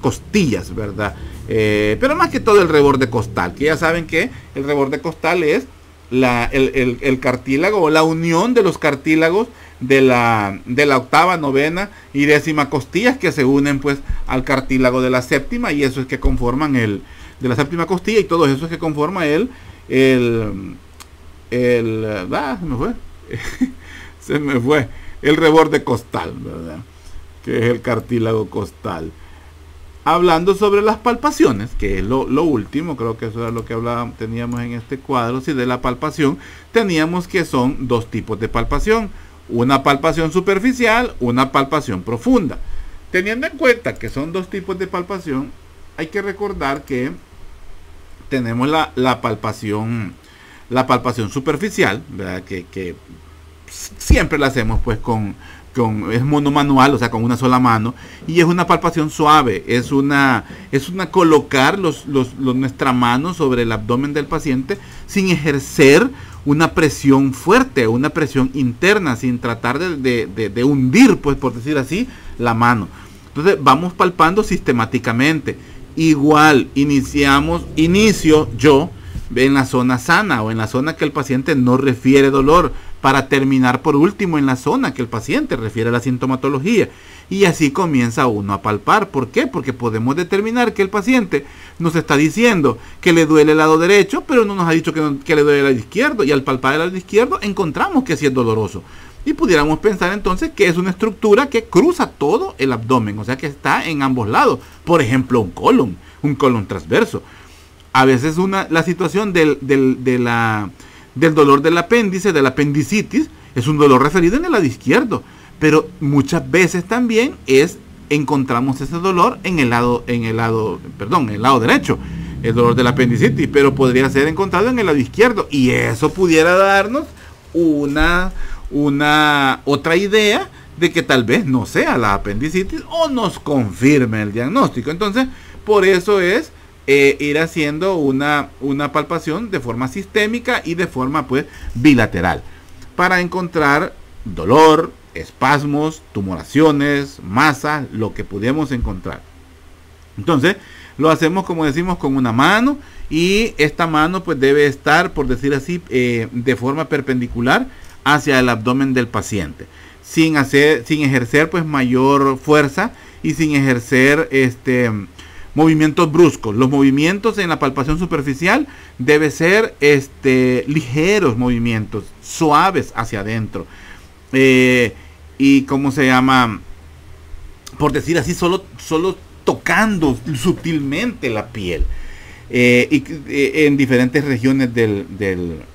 costillas, ¿verdad? Pero más que todo el reborde costal, que ya saben que el reborde costal es el cartílago, o la unión de los cartílagos de la octava, novena y décima costillas, que se unen pues al cartílago de la séptima, y eso es que conforman de la séptima costilla, y todo eso es que conforma se me fue el reborde costal, ¿verdad? Que es el cartílago costal. Hablando sobre las palpaciones, que es lo último, creo que eso era lo que teníamos en este cuadro, sí, de la palpación, teníamos que son dos tipos de palpación, una palpación superficial, una palpación profunda. Teniendo en cuenta que son dos tipos de palpación, hay que recordar que tenemos la palpación superficial, ¿verdad? Que siempre la hacemos pues es monomanual, o sea, con una sola mano, y es una palpación suave, es una colocar nuestra mano sobre el abdomen del paciente sin ejercer una presión fuerte, una presión interna, sin tratar de hundir, pues por decir así, la mano. Entonces vamos palpando sistemáticamente. Igual inicio yo en la zona sana o en la zona que el paciente no refiere dolor, para terminar por último en la zona que el paciente refiere a la sintomatología. Y así comienza uno a palpar. ¿Por qué? Porque podemos determinar que el paciente nos está diciendo que le duele el lado derecho, pero no nos ha dicho que le duele el lado izquierdo. Y al palpar el lado izquierdo encontramos que sí es doloroso. Y pudiéramos pensar entonces que es una estructura que cruza todo el abdomen, o sea que está en ambos lados. Por ejemplo, un colon transverso. A veces la situación del dolor del apéndice, de la apendicitis, es un dolor referido en el lado izquierdo, pero muchas veces también encontramos ese dolor en el lado derecho, el dolor de la apendicitis, pero podría ser encontrado en el lado izquierdo, y eso pudiera darnos una otra idea de que tal vez no sea la apendicitis, o nos confirme el diagnóstico. Entonces, por eso es ir haciendo una palpación de forma sistémica y de forma pues bilateral para encontrar dolor, espasmos, tumoraciones, masa, lo que pudiéramos encontrar. Entonces lo hacemos, como decimos, con una mano, y esta mano pues debe estar, por decir así, de forma perpendicular hacia el abdomen del paciente, sin ejercer pues mayor fuerza y sin ejercer movimientos bruscos. Los movimientos en la palpación superficial debe ser ligeros movimientos, suaves hacia adentro. Y cómo se llama, por decir así, solo tocando sutilmente la piel. En diferentes regiones del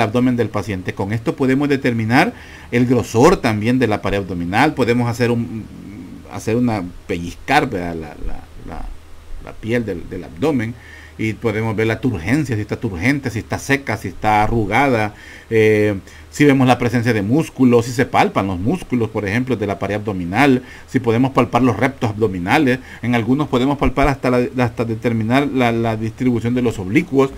abdomen del paciente. Con esto podemos determinar el grosor también de la pared abdominal. Podemos hacer una pellizcar, ¿verdad? La piel del abdomen, y podemos ver la turgencia, si está turgente, si está seca, si está arrugada, si vemos la presencia de músculos, si se palpan los músculos, por ejemplo, de la pared abdominal, si podemos palpar los reptos abdominales. En algunos podemos palpar hasta determinar la distribución de los oblicuos.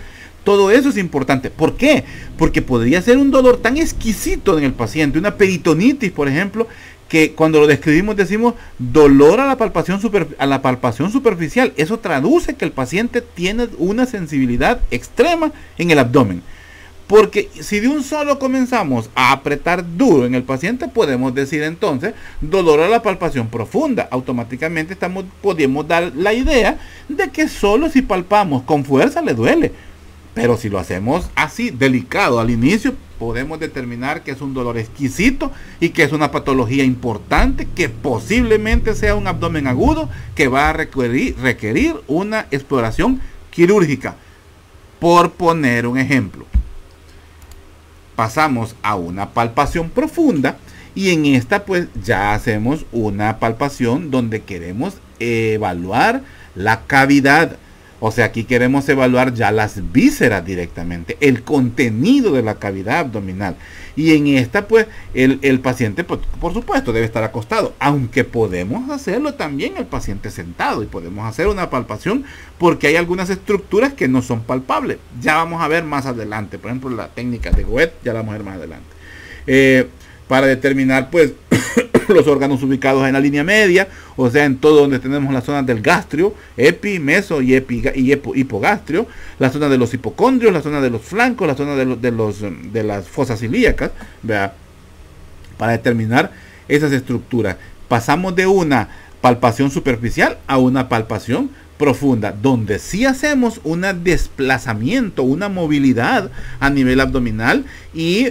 Todo eso es importante. ¿Por qué? Porque podría ser un dolor tan exquisito en el paciente, una peritonitis, por ejemplo, que cuando lo describimos decimos dolor a la palpación superficial. Eso traduce que el paciente tiene una sensibilidad extrema en el abdomen. Porque si de un solo comenzamos a apretar duro en el paciente, podemos decir entonces dolor a la palpación profunda. Automáticamente podemos dar la idea de que solo si palpamos con fuerza le duele. Pero si lo hacemos así, delicado al inicio, podemos determinar que es un dolor exquisito y que es una patología importante, que posiblemente sea un abdomen agudo que va a requerir una exploración quirúrgica. Por poner un ejemplo, pasamos a una palpación profunda, y en esta pues ya hacemos una palpación donde queremos evaluar la cavidad. O sea, aquí queremos evaluar ya las vísceras directamente, el contenido de la cavidad abdominal. Y en esta, pues, el paciente, pues, por supuesto, debe estar acostado. Aunque podemos hacerlo también el paciente sentado. Y podemos hacer una palpación porque hay algunas estructuras que no son palpables. Ya vamos a ver más adelante. Por ejemplo, la técnica de Goethe, ya la vamos a ver más adelante. Para determinar, pues, los órganos ubicados en la línea media, o sea, en todo donde tenemos las zonas del gastrio, epi, meso y hipogastrio, la zona de los hipocondrios, la zona de los flancos, la zona de las fosas ilíacas, ¿verdad? Para determinar esas estructuras. Pasamos de una palpación superficial a una palpación profunda, donde sí hacemos un desplazamiento, una movilidad a nivel abdominal, y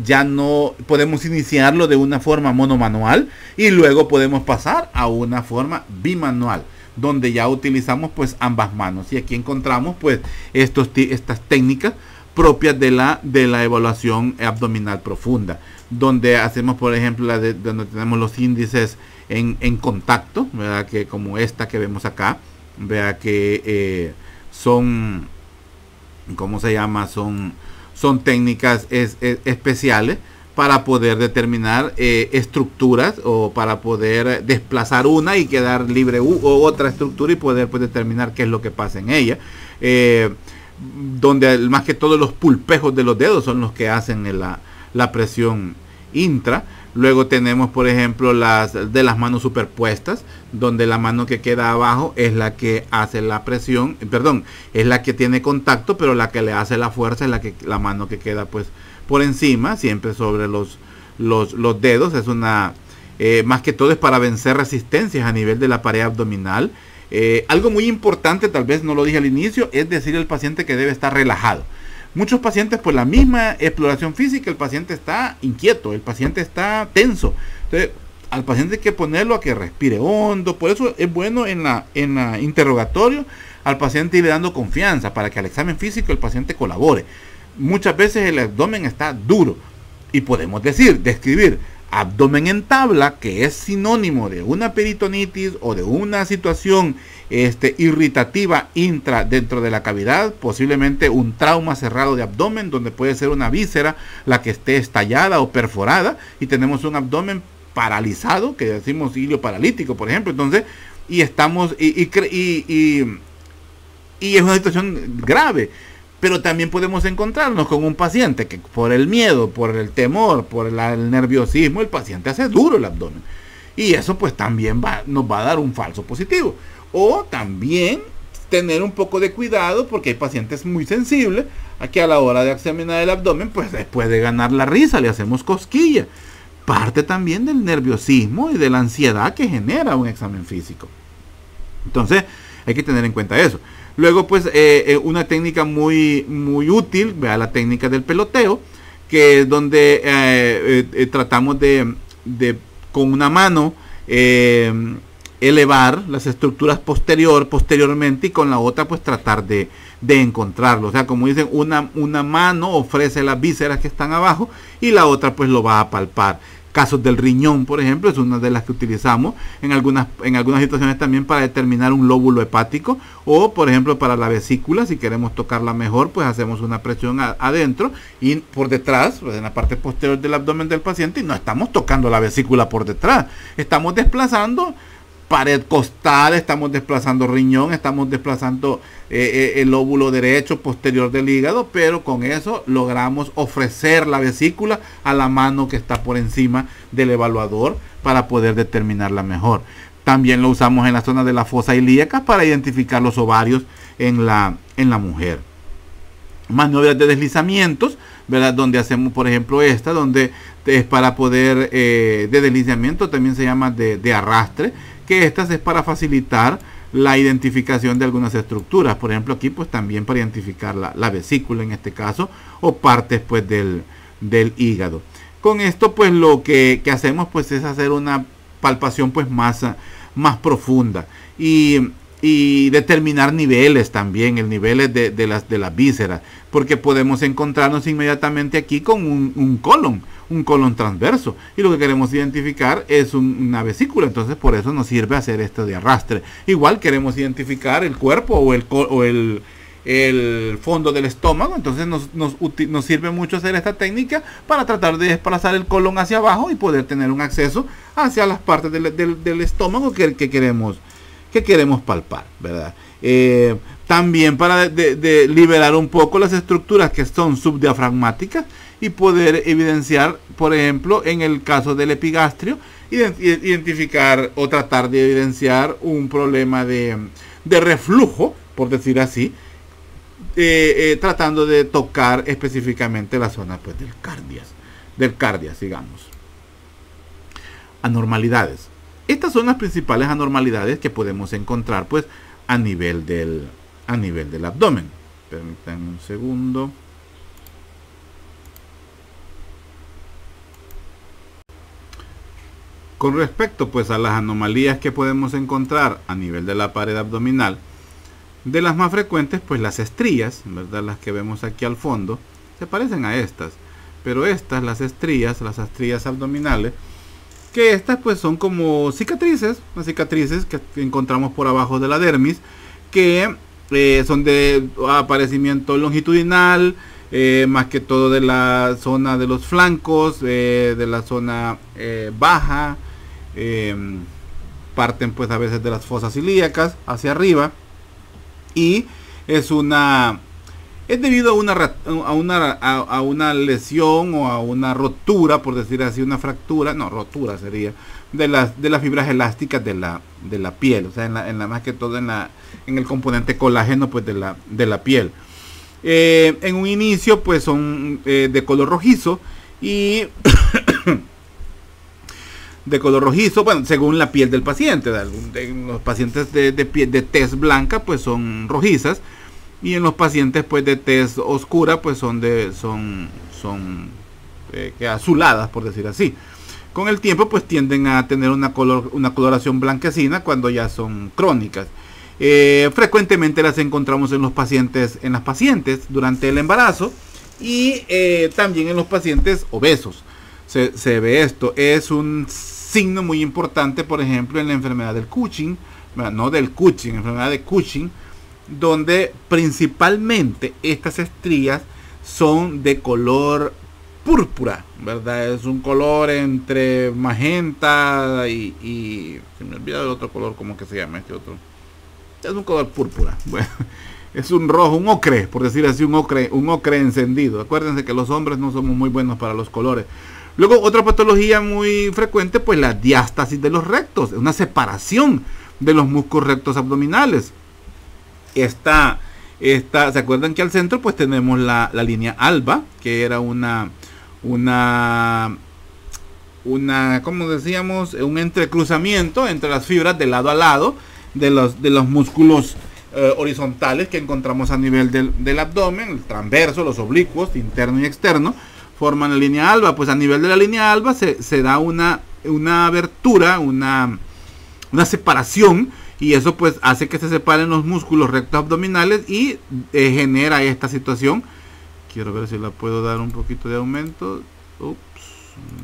ya no podemos iniciarlo de una forma monomanual y luego podemos pasar a una forma bimanual. donde ya utilizamos pues ambas manos. Y aquí encontramos pues estas técnicas propias de la evaluación abdominal profunda, donde hacemos, por ejemplo, donde tenemos los índices en contacto, ¿verdad? Que como esta que vemos acá, vea que son, ¿cómo se llama? Son técnicas especiales para poder determinar estructuras, o para poder desplazar una y quedar libre otra estructura y poder pues determinar qué es lo que pasa en ella. Donde más que todo los pulpejos de los dedos son los que hacen la presión intra. Luego tenemos, por ejemplo, las manos superpuestas, donde la mano que queda abajo es la que hace la presión, perdón, es la que tiene contacto, pero la que le hace la fuerza es la mano que queda pues por encima, siempre sobre los dedos. Es más que todo es para vencer resistencias a nivel de la pared abdominal. Algo muy importante, tal vez no lo dije al inicio, es decir al paciente que debe estar relajado. Muchos pacientes, por la misma exploración física, el paciente está inquieto, el paciente está tenso. Entonces, al paciente hay que ponerlo a que respire hondo. Por eso es bueno en la interrogatorio al paciente irle dando confianza, para que al examen físico el paciente colabore. Muchas veces el abdomen está duro y podemos describir abdomen en tabla, que es sinónimo de una peritonitis o de una situación irritativa dentro de la cavidad, posiblemente un trauma cerrado de abdomen, donde puede ser una víscera la que esté estallada o perforada, y tenemos un abdomen paralizado, que decimos ilio paralítico, por ejemplo. Entonces, y estamos y es una situación grave. Pero también podemos encontrarnos con un paciente que por el miedo, por el temor, por el nerviosismo, el paciente hace duro el abdomen. Y eso pues también nos va a dar un falso positivo. O también tener un poco de cuidado, porque hay pacientes muy sensibles a que a la hora de examinar el abdomen, pues después de ganar la risa le hacemos cosquilla. Parte también del nerviosismo y de la ansiedad que genera un examen físico. Entonces hay que tener en cuenta eso. Luego pues una técnica muy útil, vea, la técnica del peloteo, que es donde tratamos de con una mano elevar las estructuras posteriormente, y con la otra pues tratar de encontrarlo. O sea, como dicen, una mano ofrece las vísceras que están abajo y la otra pues lo va a palpar. Casos del riñón, por ejemplo, es una de las que utilizamos en algunas situaciones también para determinar un lóbulo hepático, o por ejemplo para la vesícula. Si queremos tocarla mejor, pues hacemos una presión adentro y por detrás, pues en la parte posterior del abdomen del paciente, y no estamos tocando la vesícula por detrás, estamos desplazando pared costal, estamos desplazando riñón, estamos desplazando el lóbulo derecho posterior del hígado, pero con eso logramos ofrecer la vesícula a la mano que está por encima del evaluador para poder determinarla mejor. También lo usamos en la zona de la fosa ilíaca para identificar los ovarios en la mujer. Maniobras de deslizamientos, ¿verdad? Donde hacemos, por ejemplo, donde es para poder de deslizamiento, también se llama de arrastre, que estas es para facilitar la identificación de algunas estructuras. Por ejemplo, aquí pues también para identificar la vesícula en este caso, o partes pues del hígado. Con esto pues lo que hacemos pues es hacer una palpación pues más profunda y determinar niveles también, el nivel de las vísceras, porque podemos encontrarnos inmediatamente aquí con un colon transverso, y lo que queremos identificar es una vesícula. Entonces por eso nos sirve hacer esto de arrastre. Igual queremos identificar el cuerpo o el fondo del estómago, entonces nos sirve mucho hacer esta técnica para tratar de desplazar el colon hacia abajo y poder tener un acceso hacia las partes del estómago que queremos palpar, ¿verdad? También para de liberar un poco las estructuras que son subdiafragmáticas y poder evidenciar, por ejemplo, en el caso del epigastrio, identificar o tratar de evidenciar un problema de reflujo, por decir así, tratando de tocar específicamente la zona pues del cardias, digamos. Anormalidades. Estas son las principales anormalidades que podemos encontrar pues a nivel del abdomen. Permítanme un segundo. Con respecto pues a las anomalías que podemos encontrar a nivel de la pared abdominal, de las más frecuentes pues las estrías, ¿verdad? Las que vemos aquí al fondo se parecen a estas, pero estas, las estrías abdominales, que estas pues son como cicatrices, las cicatrices que encontramos por abajo de la dermis, que son de aparecimiento longitudinal, más que todo de la zona de los flancos, de la zona baja, parten pues a veces de las fosas ilíacas hacia arriba, y es debido a una lesión o a una rotura, por decir así, una fractura, no, rotura sería, de las fibras elásticas de la piel, o sea, más que todo en el componente colágeno pues de la piel. En un inicio pues son de color rojizo y de color rojizo, bueno, según la piel del paciente. Los pacientes de tez blanca pues son rojizas, y en los pacientes pues de tez oscura pues son azuladas, por decir así. Con el tiempo pues tienden a tener una coloración blanquecina cuando ya son crónicas. Frecuentemente las encontramos en las pacientes durante el embarazo, y también en los pacientes obesos se ve esto. Es un signo muy importante, por ejemplo, en la enfermedad del Cushing, enfermedad de Cushing, donde principalmente estas estrías son de color púrpura, ¿verdad? Es un color entre magenta y se me olvida el otro color, ¿cómo que se llama este otro? Es un color púrpura. Bueno, es un rojo, un ocre, por decir así, un ocre encendido. Acuérdense que los hombres no somos muy buenos para los colores. Luego, otra patología muy frecuente, pues la diástasis de los rectos, una separación de los músculos rectos abdominales. ¿Se acuerdan que al centro pues tenemos la línea alba, que era una como decíamos, un entrecruzamiento entre las fibras de lado a lado de los músculos horizontales que encontramos a nivel del abdomen, el transverso, los oblicuos, interno y externo, forman la línea alba. Pues a nivel de la línea alba se da una abertura, una separación, y eso pues hace que se separen los músculos rectos abdominales y genera esta situación. Quiero ver si la puedo dar un poquito de aumento. Ups,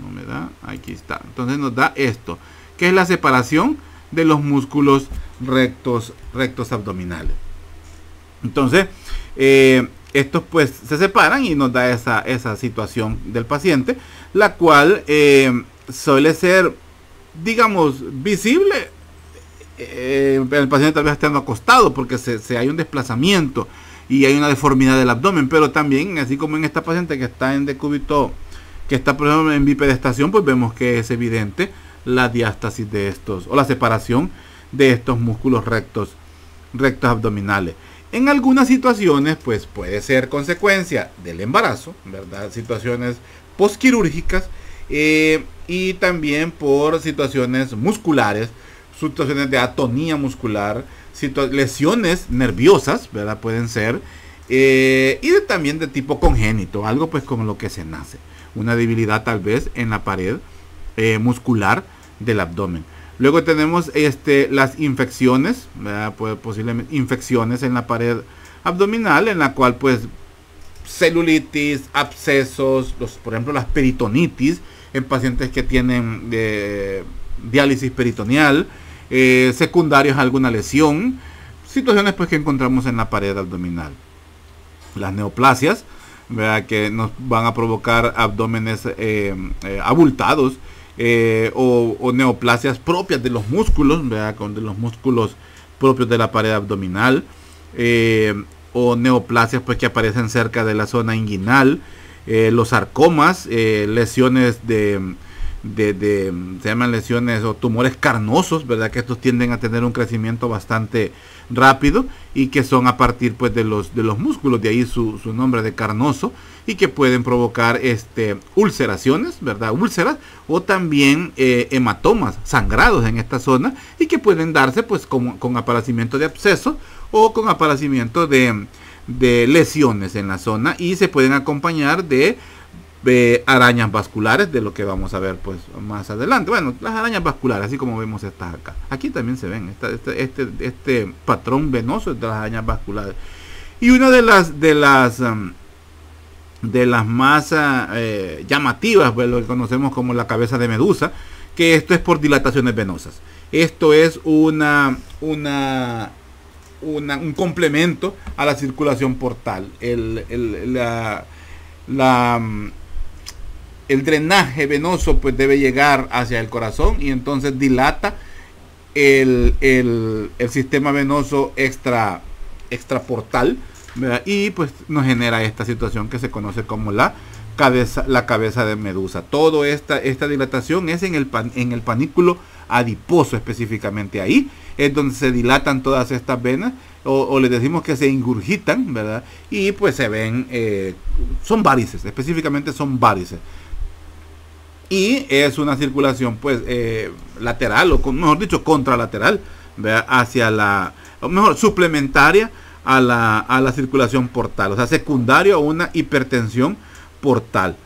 no me da. Aquí está. Entonces nos da esto, que es la separación de los músculos rectos abdominales. Entonces estos pues se separan y nos da esa situación del paciente, la cual suele ser, digamos, visible. El paciente tal vez estando acostado porque hay un desplazamiento y hay una deformidad del abdomen, pero también, así como en esta paciente que está en decúbito, que está por ejemplo en bipedestación, pues vemos que es evidente la diástasis de estos, o la separación de estos músculos rectos abdominales. En algunas situaciones pues puede ser consecuencia del embarazo, ¿verdad? Situaciones postquirúrgicas, y también por situaciones musculares, situaciones de atonía muscular, lesiones nerviosas, ¿verdad? Pueden ser, y también de tipo congénito, algo pues con lo que se nace, una debilidad tal vez en la pared muscular del abdomen. Luego tenemos las infecciones, ¿verdad? Pues posiblemente infecciones en la pared abdominal, en la cual pues celulitis, abscesos, por ejemplo las peritonitis en pacientes que tienen diálisis peritoneal, secundarios a alguna lesión, situaciones pues que encontramos en la pared abdominal. Las neoplasias, ¿verdad? Que nos van a provocar abdómenes abultados, o neoplasias propias de los músculos, ¿verdad? De los músculos propios de la pared abdominal, o neoplasias pues que aparecen cerca de la zona inguinal, los sarcomas, lesiones se llaman lesiones o tumores carnosos, ¿verdad? Que estos tienden a tener un crecimiento bastante rápido y que son a partir pues de los músculos, de ahí su nombre de carnoso, y que pueden provocar ulceraciones, ¿verdad? Úlceras, o también hematomas, sangrados en esta zona, y que pueden darse pues con aparecimiento de abscesos o con aparecimiento de lesiones en la zona, y se pueden acompañar de arañas vasculares, de lo que vamos a ver pues más adelante. Bueno, las arañas vasculares, así como vemos estas acá. Aquí también se ven este patrón venoso de las arañas vasculares. Y una de las más llamativas, pues, lo que conocemos como la cabeza de medusa, que esto es por dilataciones venosas. Esto es un complemento a la circulación portal. El drenaje venoso pues debe llegar hacia el corazón y entonces dilata el sistema venoso extraportal, ¿verdad? Y pues nos genera esta situación que se conoce como la cabeza de medusa. Toda esta dilatación es en el panículo adiposo, específicamente ahí es donde se dilatan todas estas venas, o les decimos que se ingurgitan, ¿verdad? Y pues se ven, son varices, específicamente son varices. Y es una circulación pues lateral, o mejor dicho contralateral, ¿verdad? Suplementaria a la circulación portal, o sea, secundario a una hipertensión portal.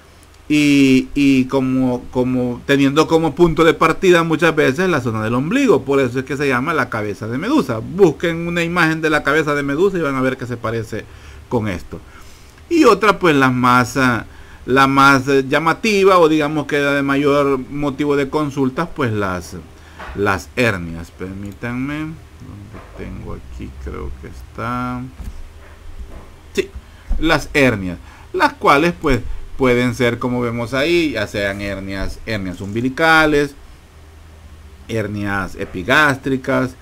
Y como teniendo como punto de partida muchas veces la zona del ombligo, por eso es que se llama la cabeza de medusa. Busquen una imagen de la cabeza de medusa y van a ver que se parece con esto. Y otra pues la más llamativa, o digamos que de mayor motivo de consultas, pues las hernias. Permítanme, donde tengo aquí, creo que está, sí, las hernias, las cuales pues pueden ser, como vemos ahí, ya sean hernias umbilicales, hernias epigástricas,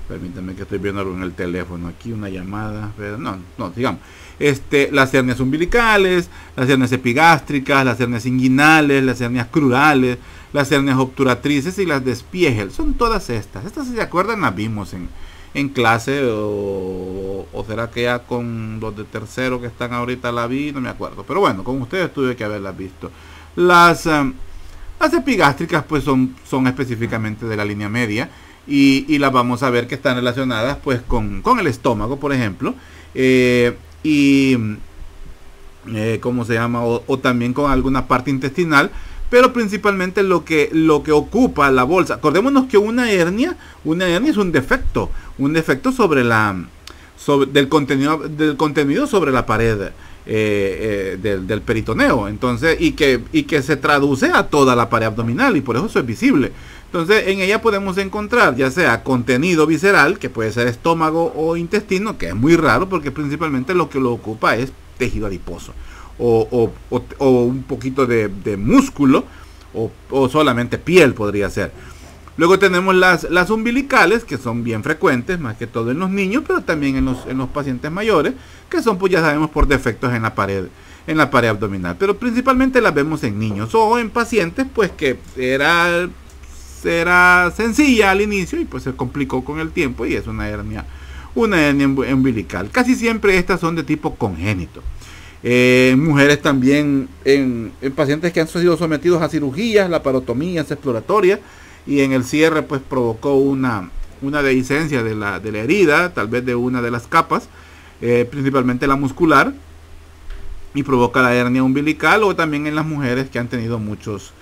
permítanme que estoy viendo algo en el teléfono aquí, una llamada, pero no, digamos, las hernias umbilicales, las hernias epigástricas, las hernias inguinales, las hernias crurales, las hernias obturatrices y las de Spiegel. Son todas estas, si se acuerdan, las vimos en clase, o será que ya con los de tercero que están ahorita la vi, no me acuerdo, pero bueno, con ustedes tuve que haberlas visto. Las epigástricas pues son específicamente de la línea media, y las vamos a ver que están relacionadas pues con el estómago, por ejemplo, ¿cómo se llama? O también con alguna parte intestinal, pero principalmente lo que ocupa la bolsa. Acordémonos que una hernia es un defecto del contenido sobre la pared del peritoneo, entonces, y que se traduce a toda la pared abdominal, y por eso es visible. Entonces en ella podemos encontrar ya sea contenido visceral, que puede ser estómago o intestino, que es muy raro porque principalmente lo que lo ocupa es tejido adiposo, o un poquito de músculo, o solamente piel podría ser. Luego tenemos las umbilicales, que son bien frecuentes, más que todo en los niños, pero también en los pacientes mayores, que son, pues ya sabemos, por defectos en la pared abdominal, pero principalmente las vemos en niños o en pacientes pues que era sencilla al inicio y pues se complicó con el tiempo, y es una hernia umbilical. Casi siempre estas son de tipo congénito. Mujeres también, en pacientes que han sido sometidos a cirugías, laparotomías exploratorias, y en el cierre pues provocó una dehiscencia de la herida, tal vez de una de las capas, principalmente la muscular, y provoca la hernia umbilical. O también en las mujeres que han tenido muchos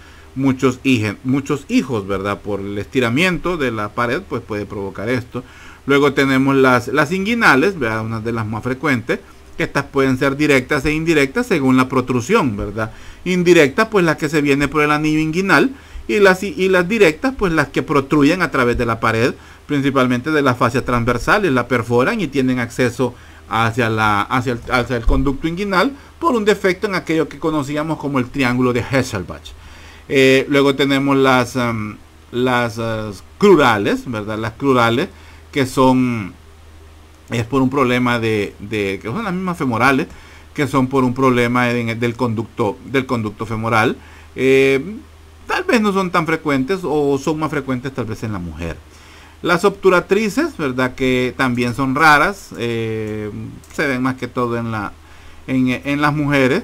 hijos, ¿verdad? Por el estiramiento de la pared pues puede provocar esto. Luego tenemos las inguinales, ¿verdad? Una de las más frecuentes, que estas pueden ser directas e indirectas según la protrusión, ¿verdad? Indirectas pues las que se viene por el anillo inguinal, y las directas pues las que protruyen a través de la pared, principalmente de las fascias transversales, la perforan y tienen acceso hacia el conducto inguinal por un defecto en aquello que conocíamos como el triángulo de Hesselbach. Luego tenemos las crurales, ¿verdad? Las crurales, que es por un problema que son las mismas femorales, que son por un problema del conducto femoral. Tal vez no son tan frecuentes, o son más frecuentes tal vez en la mujer. Las obturatrices, ¿verdad? Que también son raras, se ven más que todo en las mujeres.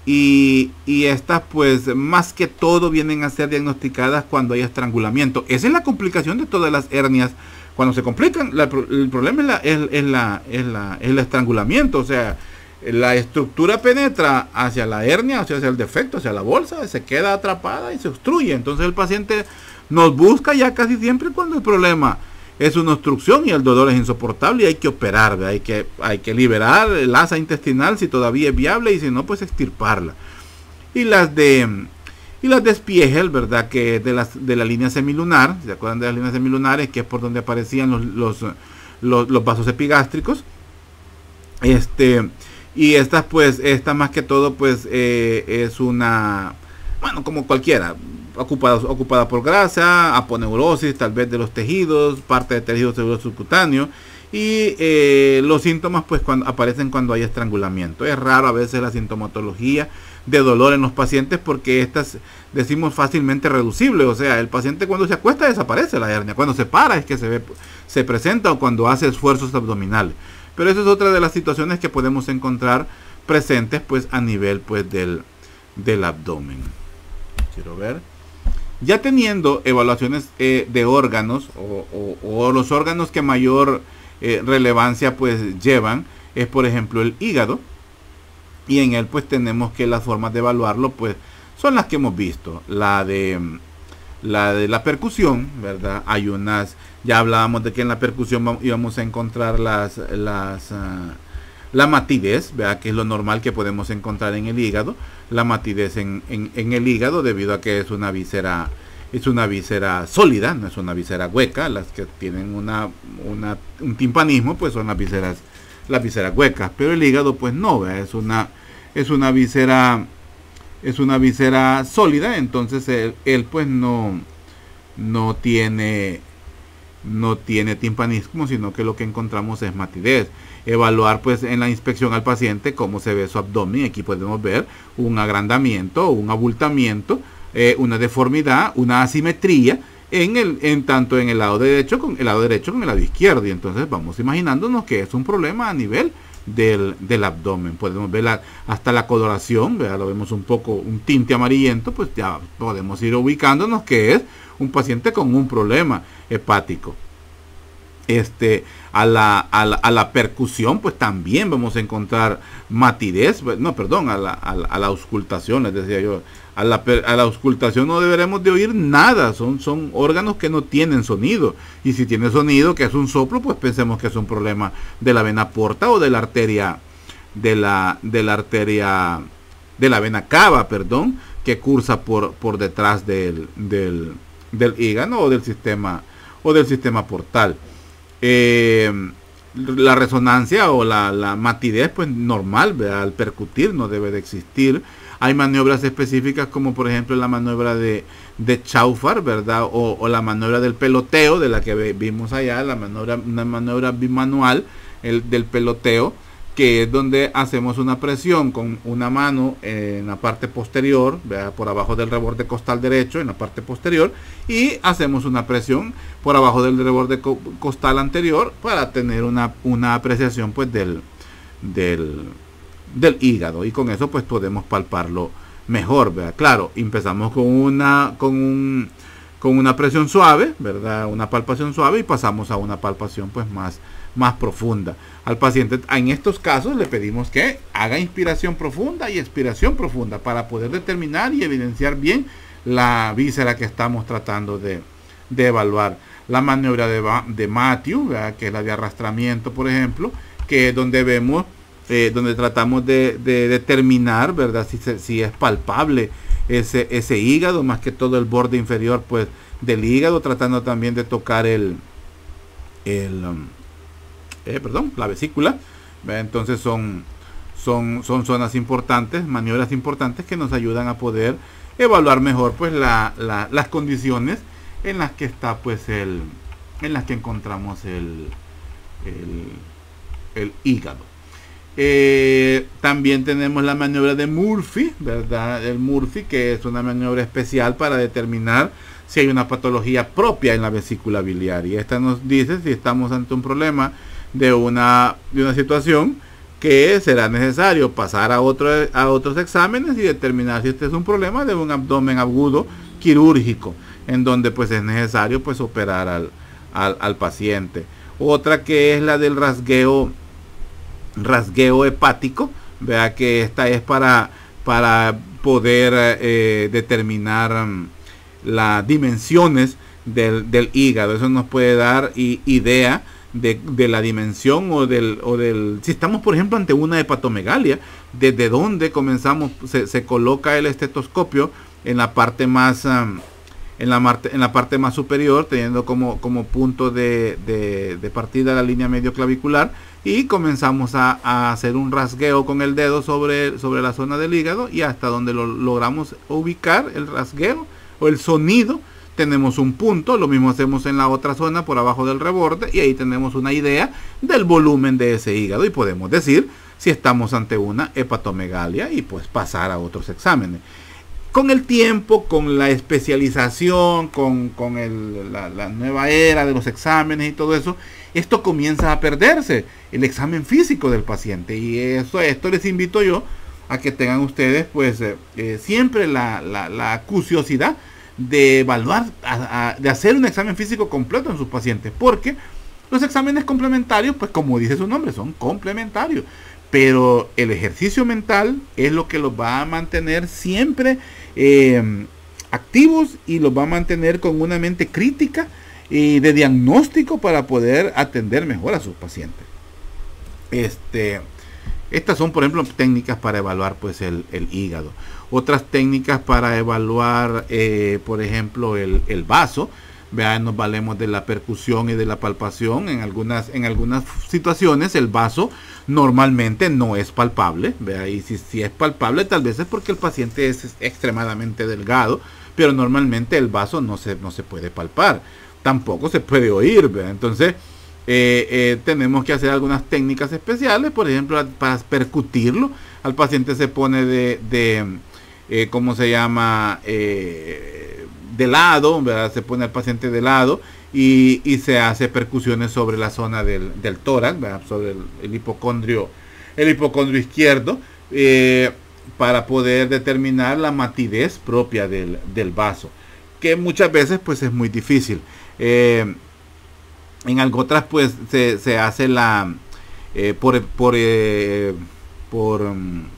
Y estas pues más que todo vienen a ser diagnosticadas cuando hay estrangulamiento. Esa es la complicación de todas las hernias Cuando se complican, el problema es el estrangulamiento, o sea, la estructura penetra hacia la hernia, hacia el defecto, hacia la bolsa, se queda atrapada y se obstruye. Entonces el paciente nos busca ya casi siempre cuando el problema es una obstrucción y el dolor es insoportable y hay que operar, hay que liberar el asa intestinal si todavía es viable, y si no, pues extirparla. Y las de Spiegel, ¿verdad? Que es de la línea semilunar, ¿se acuerdan de las líneas semilunares? Que es por donde aparecían los vasos epigástricos. Y esta más que todo pues es una, bueno, como cualquiera, ocupada por grasa, aponeurosis tal vez de los tejidos, parte de tejido celular subcutáneo, y los síntomas pues aparecen cuando hay estrangulamiento. Es raro a veces la sintomatología de dolor en los pacientes, porque estas decimos fácilmente reducible, o sea, el paciente cuando se acuesta desaparece la hernia, cuando se para es que se presenta, o cuando hace esfuerzos abdominales. Pero esa es otra de las situaciones que podemos encontrar presentes pues a nivel pues del abdomen. Quiero ver. Ya teniendo evaluaciones de órganos o los órganos que mayor relevancia pues llevan, es por ejemplo el hígado, y en él pues tenemos que las formas de evaluarlo pues son las que hemos visto. La de la percusión, ¿verdad? Hay unas, ya hablábamos de que en la percusión íbamos a encontrar la matidez, ¿verdad? Que es lo normal que podemos encontrar en el hígado. La matidez en el hígado, debido a que es una víscera sólida, no es una víscera hueca. Las que tienen un timpanismo pues son las vísceras huecas, pero el hígado pues no, ¿verdad? Es una víscera sólida. Entonces él pues no tiene timpanismo, sino que lo que encontramos es matidez. Evaluar pues en la inspección al paciente cómo se ve su abdomen. Aquí podemos ver un agrandamiento, un abultamiento, una deformidad, una asimetría tanto en el lado derecho con el lado izquierdo. Y entonces vamos imaginándonos que es un problema a nivel del abdomen. Podemos ver hasta la coloración, ¿verdad? Lo vemos un tinte amarillento, pues ya podemos ir ubicándonos que es un paciente con un problema hepático. A la percusión pues también vamos a encontrar matidez, a la auscultación, les decía yo. A la auscultación no deberemos de oír nada, son órganos que no tienen sonido, y si tiene sonido, que es un soplo, pues pensemos que es un problema de la vena porta o de la arteria de la vena cava, que cursa por detrás del hígado o del sistema portal. La resonancia o la matidez pues normal, ¿verdad? Al percutir no debe de existir. Hay maniobras específicas, como por ejemplo la maniobra de Chaufar, ¿verdad? O la maniobra del peloteo, de la que vimos allá, una maniobra bimanual, del peloteo, que es donde hacemos una presión con una mano en la parte posterior, ¿verdad? Por abajo del reborde costal derecho, en la parte posterior, y hacemos una presión por abajo del reborde costal anterior para tener una apreciación pues del hígado, y con eso pues podemos palparlo mejor, ¿verdad? Claro, empezamos con una presión suave, ¿verdad? Una palpación suave, y pasamos a una palpación pues más profunda. Al paciente en estos casos le pedimos que haga inspiración profunda y expiración profunda para poder determinar y evidenciar bien la víscera que estamos tratando de evaluar. La maniobra de Matthew, ¿verdad? Que es la de arrastramiento, por ejemplo, que es donde vemos donde tratamos de determinar, ¿verdad? Si es palpable ese hígado, más que todo el borde inferior pues del hígado, tratando también de tocar la vesícula, ¿verdad? Entonces son zonas importantes, maniobras importantes que nos ayudan a poder evaluar mejor pues las condiciones en las que está pues en las que encontramos el hígado. También tenemos la maniobra de Murphy, ¿verdad? El Murphy, que es una maniobra especial para determinar si hay una patología propia en la vesícula biliar, y esta nos dice si estamos ante un problema de una situación que será necesario pasar a otros exámenes y determinar si este es un problema de un abdomen agudo quirúrgico, en donde pues es necesario pues operar al paciente. Otra que es la del rasgueo hepático, vea que esta es para poder determinar las dimensiones del hígado. Eso nos puede dar idea de la dimensión o del si estamos por ejemplo ante una hepatomegalia, desde donde comenzamos, se coloca el estetoscopio en la parte más en la parte más superior, teniendo como punto de partida la línea medio clavicular, y comenzamos a hacer un rasgueo con el dedo sobre la zona del hígado, y hasta donde lo logramos ubicar el rasgueo o el sonido, tenemos un punto. Lo mismo hacemos en la otra zona por abajo del reborde, y ahí tenemos una idea del volumen de ese hígado, y podemos decir si estamos ante una hepatomegalia y pues pasar a otros exámenes. Con el tiempo, con la especialización, con la nueva era de los exámenes y todo eso, esto comienza a perderse, el examen físico del paciente. Y esto les invito yo a que tengan ustedes pues siempre la curiosidad de evaluar, de hacer un examen físico completo en sus pacientes, porque los exámenes complementarios, pues como dice su nombre, son complementarios, pero el ejercicio mental es lo que los va a mantener siempre activos, y los va a mantener con una mente crítica y de diagnóstico para poder atender mejor a sus pacientes. Estas son, por ejemplo, técnicas para evaluar pues el hígado. Otras técnicas para evaluar, por ejemplo, el vaso. Vean, nos valemos de la percusión y de la palpación. En algunas situaciones el vaso normalmente no es palpable. Vea, y si es palpable, tal vez es porque el paciente es extremadamente delgado, pero normalmente el vaso no se puede palpar. Tampoco se puede oír, ¿verdad? Entonces tenemos que hacer algunas técnicas especiales, por ejemplo, para percutirlo. Al paciente se pone ¿cómo se llama? De lado, ¿verdad? Se pone al paciente de lado y se hace percusiones sobre la zona del tórax, ¿verdad? Sobre el hipocondrio izquierdo, para poder determinar la matidez propia del vaso, que muchas veces pues es muy difícil. En algo otras pues se hace por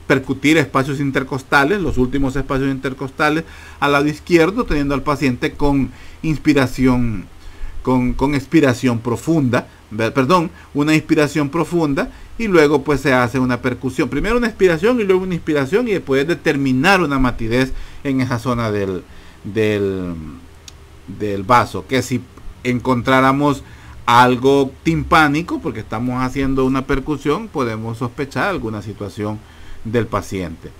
percutir espacios intercostales, los últimos espacios intercostales al lado izquierdo, teniendo al paciente con inspiración, con expiración profunda, perdón, una inspiración profunda, y luego pues se hace una percusión, primero una expiración y luego una inspiración, y después determinar una matidez en esa zona del vaso, que si encontráramos algo timpánico, porque estamos haciendo una percusión, podemos sospechar alguna situación del paciente.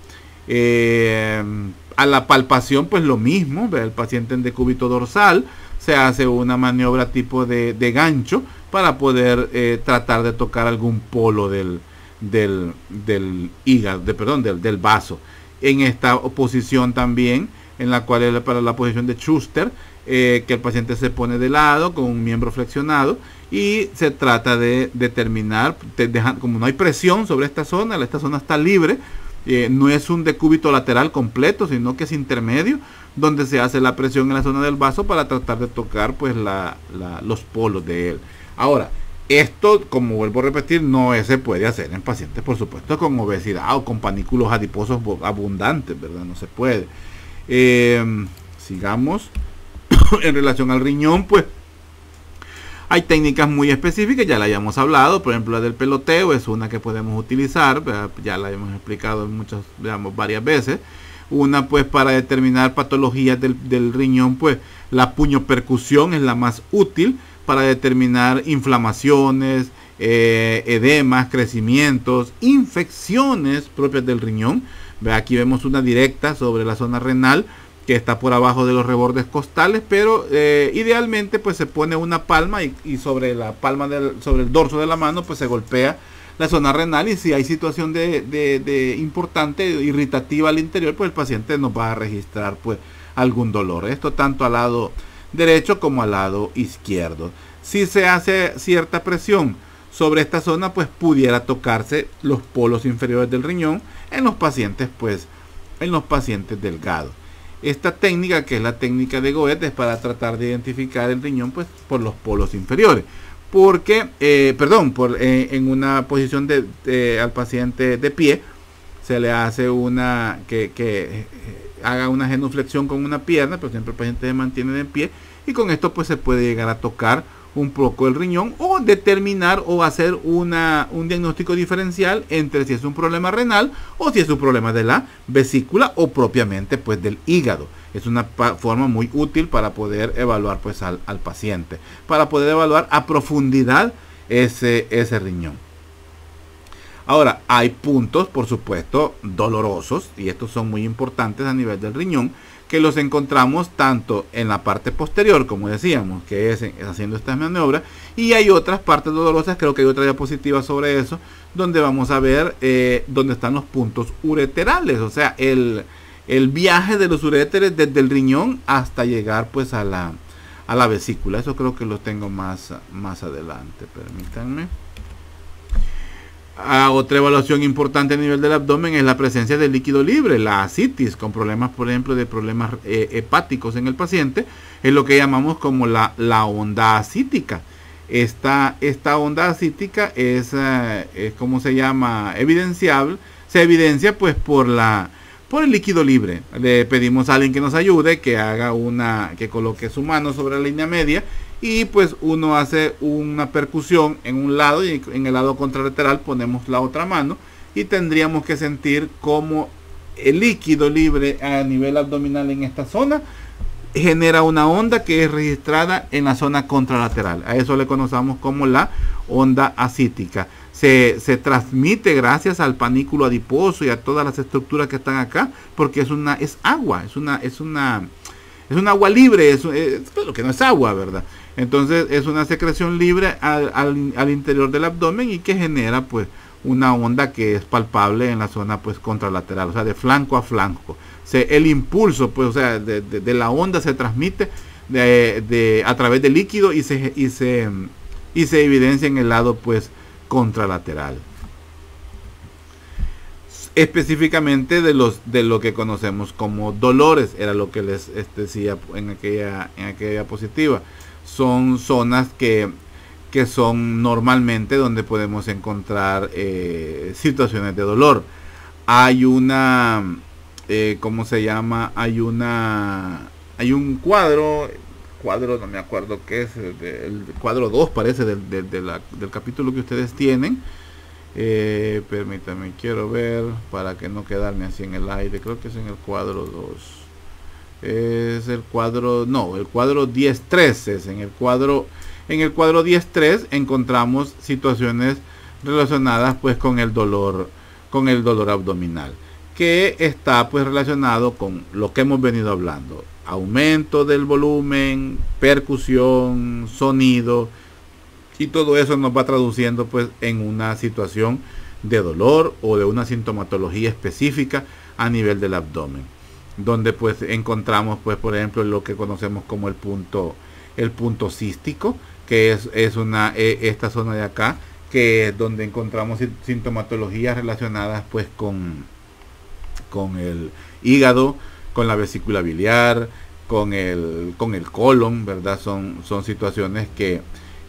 A la palpación pues lo mismo, el paciente en decúbito dorsal se hace una maniobra tipo de gancho para poder tratar de tocar algún polo del hígado, del vaso. En esta posición también, en la cual es para la posición de Schuster, que el paciente se pone de lado con un miembro flexionado, y se trata de determinar, como no hay presión sobre esta zona está libre, no es un decúbito lateral completo, sino que es intermedio, donde se hace la presión en la zona del vaso para tratar de tocar pues los polos de él. Ahora, esto, como vuelvo a repetir, no se puede hacer en pacientes, por supuesto, con obesidad o con panículos adiposos abundantes, ¿verdad? No se puede. Sigamos. En relación al riñón, pues hay técnicas muy específicas, ya la hayamos hablado. Por ejemplo, la del peloteo es una que podemos utilizar, ¿verdad? Ya la hemos explicado varias veces. Una pues para determinar patologías del riñón, pues la puñopercusión es la más útil para determinar inflamaciones, edemas, crecimientos, infecciones propias del riñón. Aquí vemos una directa sobre la zona renal, que está por abajo de los rebordes costales, pero idealmente pues se pone una palma y sobre la palma sobre el dorso de la mano pues se golpea la zona renal, y si hay situación de importante irritativa al interior, pues el paciente nos va a registrar pues algún dolor. Esto tanto al lado derecho como al lado izquierdo. Si se hace cierta presión sobre esta zona, pues pudiera tocarse los polos inferiores del riñón en los pacientes delgados. esta técnica, que es la técnica de Goethe, es para tratar de identificar el riñón pues por los polos inferiores. Porque, en una posición al paciente de pie, se le hace una, que haga una genuflexión con una pierna, pero siempre el paciente se mantiene de pie, y con esto pues se puede llegar a tocar un poco el riñón o determinar o hacer un diagnóstico diferencial entre si es un problema renal o si es un problema de la vesícula o propiamente pues del hígado. Es una forma muy útil para poder evaluar pues al paciente, para poder evaluar a profundidad ese riñón. Ahora, hay puntos, por supuesto, dolorosos, y estos son muy importantes a nivel del riñón, que los encontramos tanto en la parte posterior, como decíamos, que es haciendo estas maniobras, y hay otras partes dolorosas, creo que hay otra diapositiva sobre eso, donde vamos a ver dónde están los puntos ureterales, o sea, el viaje de los uréteres desde el riñón hasta llegar pues a la vesícula. Eso creo que lo tengo más adelante, permítanme. Otra evaluación importante a nivel del abdomen es la presencia de líquido libre, la ascitis, con problemas, por ejemplo, de problemas hepáticos en el paciente, es lo que llamamos como la onda ascítica. Esta onda ascítica es como se llama, evidenciable, se evidencia pues por el líquido libre. Le pedimos a alguien que nos ayude, que coloque su mano sobre la línea media, y pues uno hace una percusión en un lado y en el lado contralateral ponemos la otra mano, y tendríamos que sentir como el líquido libre a nivel abdominal en esta zona genera una onda que es registrada en la zona contralateral. A eso le conocemos como la onda ascítica. Se transmite gracias al panículo adiposo y a todas las estructuras que están acá, porque es agua, es un agua libre, pero que no es agua, ¿verdad? Entonces es una secreción libre al interior del abdomen, y que genera pues una onda que es palpable en la zona pues contralateral, o sea, de flanco a flanco. El impulso pues, o sea, de la onda se transmite a través del líquido y se evidencia en el lado pues contralateral. Específicamente de lo que conocemos como dolores, era lo que les decía en aquella diapositiva. Son zonas que son normalmente donde podemos encontrar situaciones de dolor. Hay una, ¿cómo se llama? Hay un cuadro, no me acuerdo qué es, el cuadro 2 parece del capítulo que ustedes tienen. Permítame, quiero ver para que no quedarme así en el aire. Creo que es en el cuadro 2. Es el cuadro, no, el cuadro 10.3 es en el cuadro 10.3 encontramos situaciones relacionadas pues con el dolor abdominal, que está pues relacionado con lo que hemos venido hablando: aumento del volumen, percusión, sonido, y todo eso nos va traduciendo pues en una situación de dolor o de una sintomatología específica a nivel del abdomen, donde pues encontramos pues por ejemplo lo que conocemos como el punto cístico, que es esta zona de acá, que es donde encontramos sintomatologías relacionadas pues con el hígado, con la vesícula biliar, con el colon, ¿verdad? Son situaciones que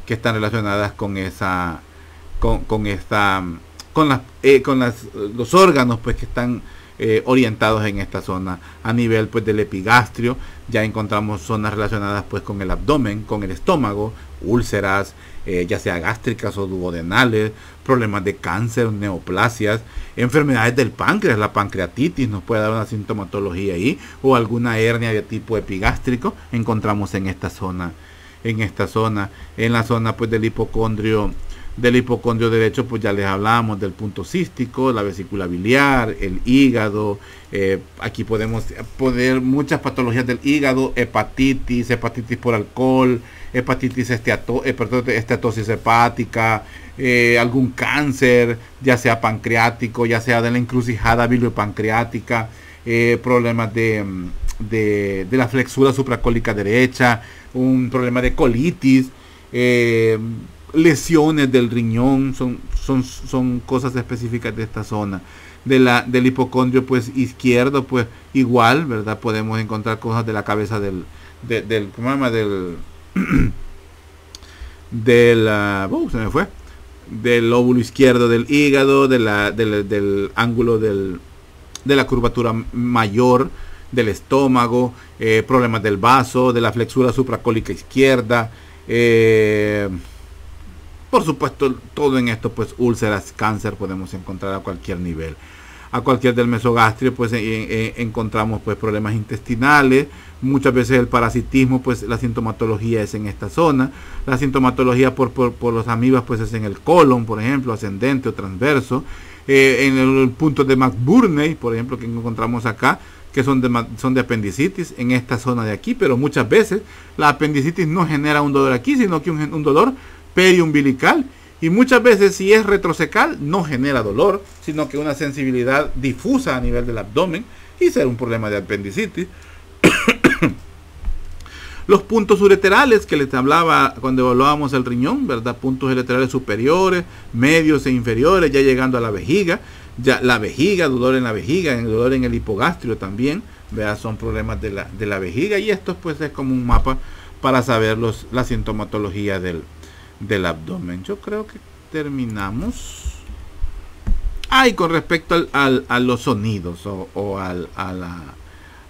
están relacionadas con los órganos pues que están orientados en esta zona. A nivel pues del epigastrio ya encontramos zonas relacionadas pues con el abdomen, con el estómago, úlceras, ya sea gástricas o duodenales, problemas de cáncer, neoplasias, enfermedades del páncreas, la pancreatitis nos puede dar una sintomatología ahí, o alguna hernia de tipo epigástrico encontramos en esta zona. En la zona pues del hipocondrio derecho, pues ya les hablamos del punto cístico, la vesícula biliar, el hígado. Aquí podemos poner muchas patologías del hígado: hepatitis por alcohol, hepatitis esteatosis hepática, algún cáncer, ya sea pancreático, ya sea de la encrucijada biliopancreática, problemas de la flexura supracólica derecha, un problema de colitis, lesiones del riñón, son cosas específicas de esta zona. del hipocondrio pues izquierdo, pues igual, ¿verdad? Podemos encontrar cosas de la cabeza ¿cómo se llama? Se me fue. Del lóbulo izquierdo del hígado, del ángulo de la curvatura mayor del estómago, problemas del vaso, de la flexura supracólica izquierda, por supuesto, todo en esto, pues úlceras, cáncer podemos encontrar a cualquier nivel. A cualquier del mesogastrio, pues encontramos pues problemas intestinales. Muchas veces el parasitismo, pues la sintomatología es en esta zona. La sintomatología por los amibas, pues es en el colon, por ejemplo, ascendente o transverso. En el punto de McBurney, por ejemplo, que encontramos acá, que son de apendicitis en esta zona de aquí, pero muchas veces la apendicitis no genera un dolor aquí, sino que un dolor periumbilical, y muchas veces si es retrocecal no genera dolor, sino que una sensibilidad difusa a nivel del abdomen y ser un problema de apendicitis. Los puntos ureterales que les hablaba cuando evaluábamos el riñón, ¿verdad? Puntos ureterales superiores, medios e inferiores, ya llegando a la vejiga, ya la vejiga, dolor en la vejiga, dolor en el hipogastrio también, ¿verdad? Son problemas de la vejiga, y esto pues es como un mapa para saber la sintomatología del abdomen. Yo creo que terminamos. Y con respecto a los sonidos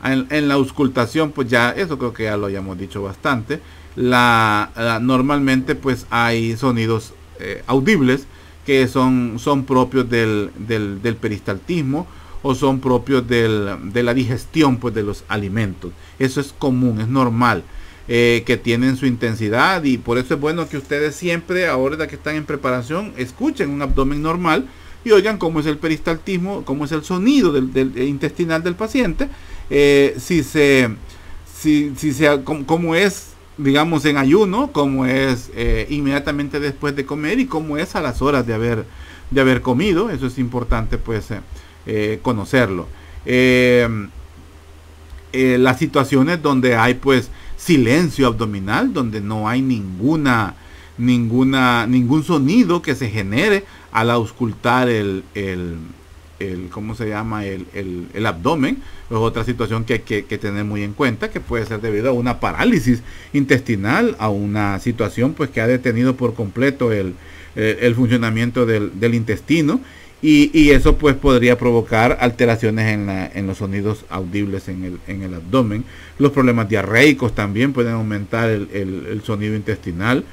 en la auscultación, pues ya eso creo que ya lo hayamos dicho bastante. Normalmente pues hay sonidos audibles que son propios del peristaltismo, o son propios de la digestión pues de los alimentos. Eso es común, es normal. Que tienen su intensidad, y por eso es bueno que ustedes siempre, ahora que están en preparación, escuchen un abdomen normal y oigan cómo es el peristaltismo, cómo es el sonido del intestinal del paciente, cómo es, digamos, en ayuno, cómo es inmediatamente después de comer, y cómo es a las horas de haber comido. Eso es importante pues conocerlo. Las situaciones donde hay pues silencio abdominal, donde no hay ningún sonido que se genere al auscultar ¿cómo se llama? El abdomen. Es otra situación que hay que tener muy en cuenta, que puede ser debido a una parálisis intestinal, a una situación pues que ha detenido por completo el funcionamiento del intestino, y eso pues podría provocar alteraciones en los sonidos audibles en el abdomen. Los problemas diarreicos también pueden aumentar el sonido intestinal.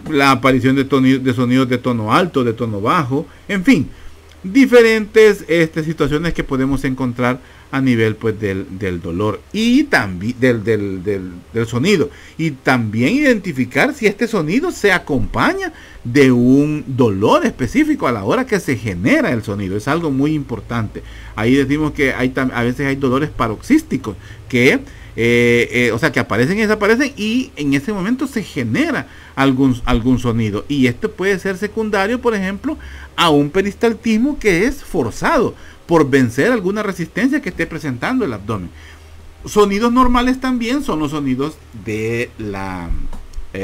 La aparición de sonidos de tono alto, de tono bajo, en fin, diferentes situaciones que podemos encontrar a nivel pues del dolor y también del sonido, y también identificar si este sonido se acompaña de un dolor específico a la hora que se genera el sonido. Es algo muy importante. Ahí decimos que a veces hay dolores paroxísticos que que aparecen y desaparecen, y en ese momento se genera algún sonido, y esto puede ser secundario, por ejemplo, a un peristaltismo que es forzado por vencer alguna resistencia que esté presentando el abdomen. Sonidos normales también son los sonidos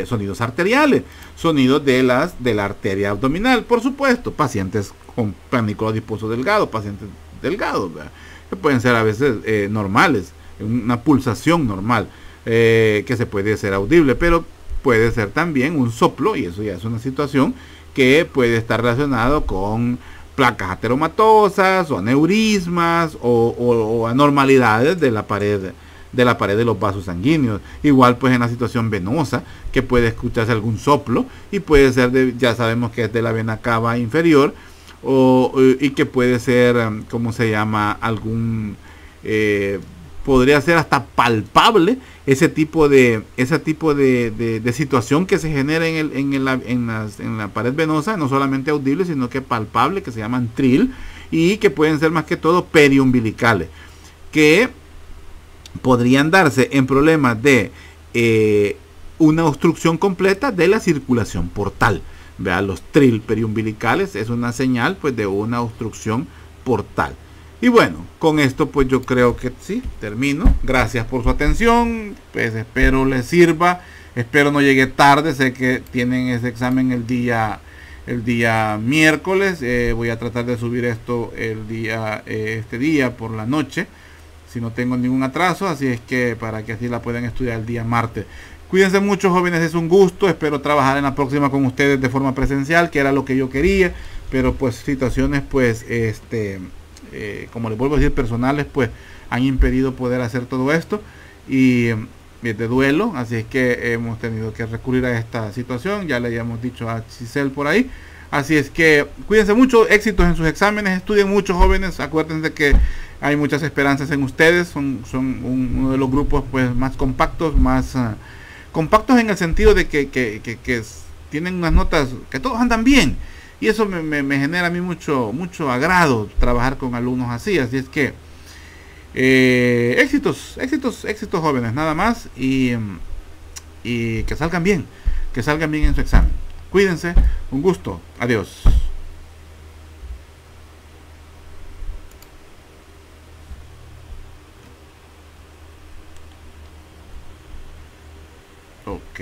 sonidos arteriales, sonidos de la arteria abdominal, por supuesto, pacientes con pánico adiposo delgado, pacientes delgados, ¿verdad? Que pueden ser a veces normales, una pulsación normal, que se puede ser audible, pero puede ser también un soplo, y eso ya es una situación que puede estar relacionado con placas ateromatosas o aneurismas o anormalidades de la pared de los vasos sanguíneos. Igual pues en la situación venosa, que puede escucharse algún soplo, y puede ser ya sabemos que es de la vena cava inferior, y que puede ser, ¿cómo se llama? Podría ser hasta palpable ese tipo de situación que se genera en la pared venosa, no solamente audible, sino que palpable, que se llaman trill, y que pueden ser más que todo periumbilicales, que podrían darse en problemas de una obstrucción completa de la circulación portal. Vean, los trill periumbilicales es una señal pues de una obstrucción portal. Y bueno, con esto pues yo creo que sí, termino. Gracias por su atención, pues espero les sirva, espero no llegue tarde, sé que tienen ese examen el día el día miércoles. Voy a tratar de subir esto este día por la noche, si no tengo ningún atraso, así es que para que así la puedan estudiar el día martes. Cuídense mucho, jóvenes, es un gusto. Espero trabajar en la próxima con ustedes de forma presencial, que era lo que yo quería, pero pues situaciones pues como les vuelvo a decir, personales, pues han impedido poder hacer todo esto y de duelo, así es que hemos tenido que recurrir a esta situación. Ya le habíamos dicho a Giselle por ahí. Así es que cuídense mucho, éxitos en sus exámenes, estudien mucho, jóvenes. Acuérdense que hay muchas esperanzas en ustedes. Son uno de los grupos pues más compactos, más compactos en el sentido de que tienen unas notas que todos andan bien. Y eso me genera a mí mucho agrado trabajar con alumnos así. Así es que éxitos jóvenes, nada más. Y que salgan bien en su examen. Cuídense, un gusto, adiós. Ok.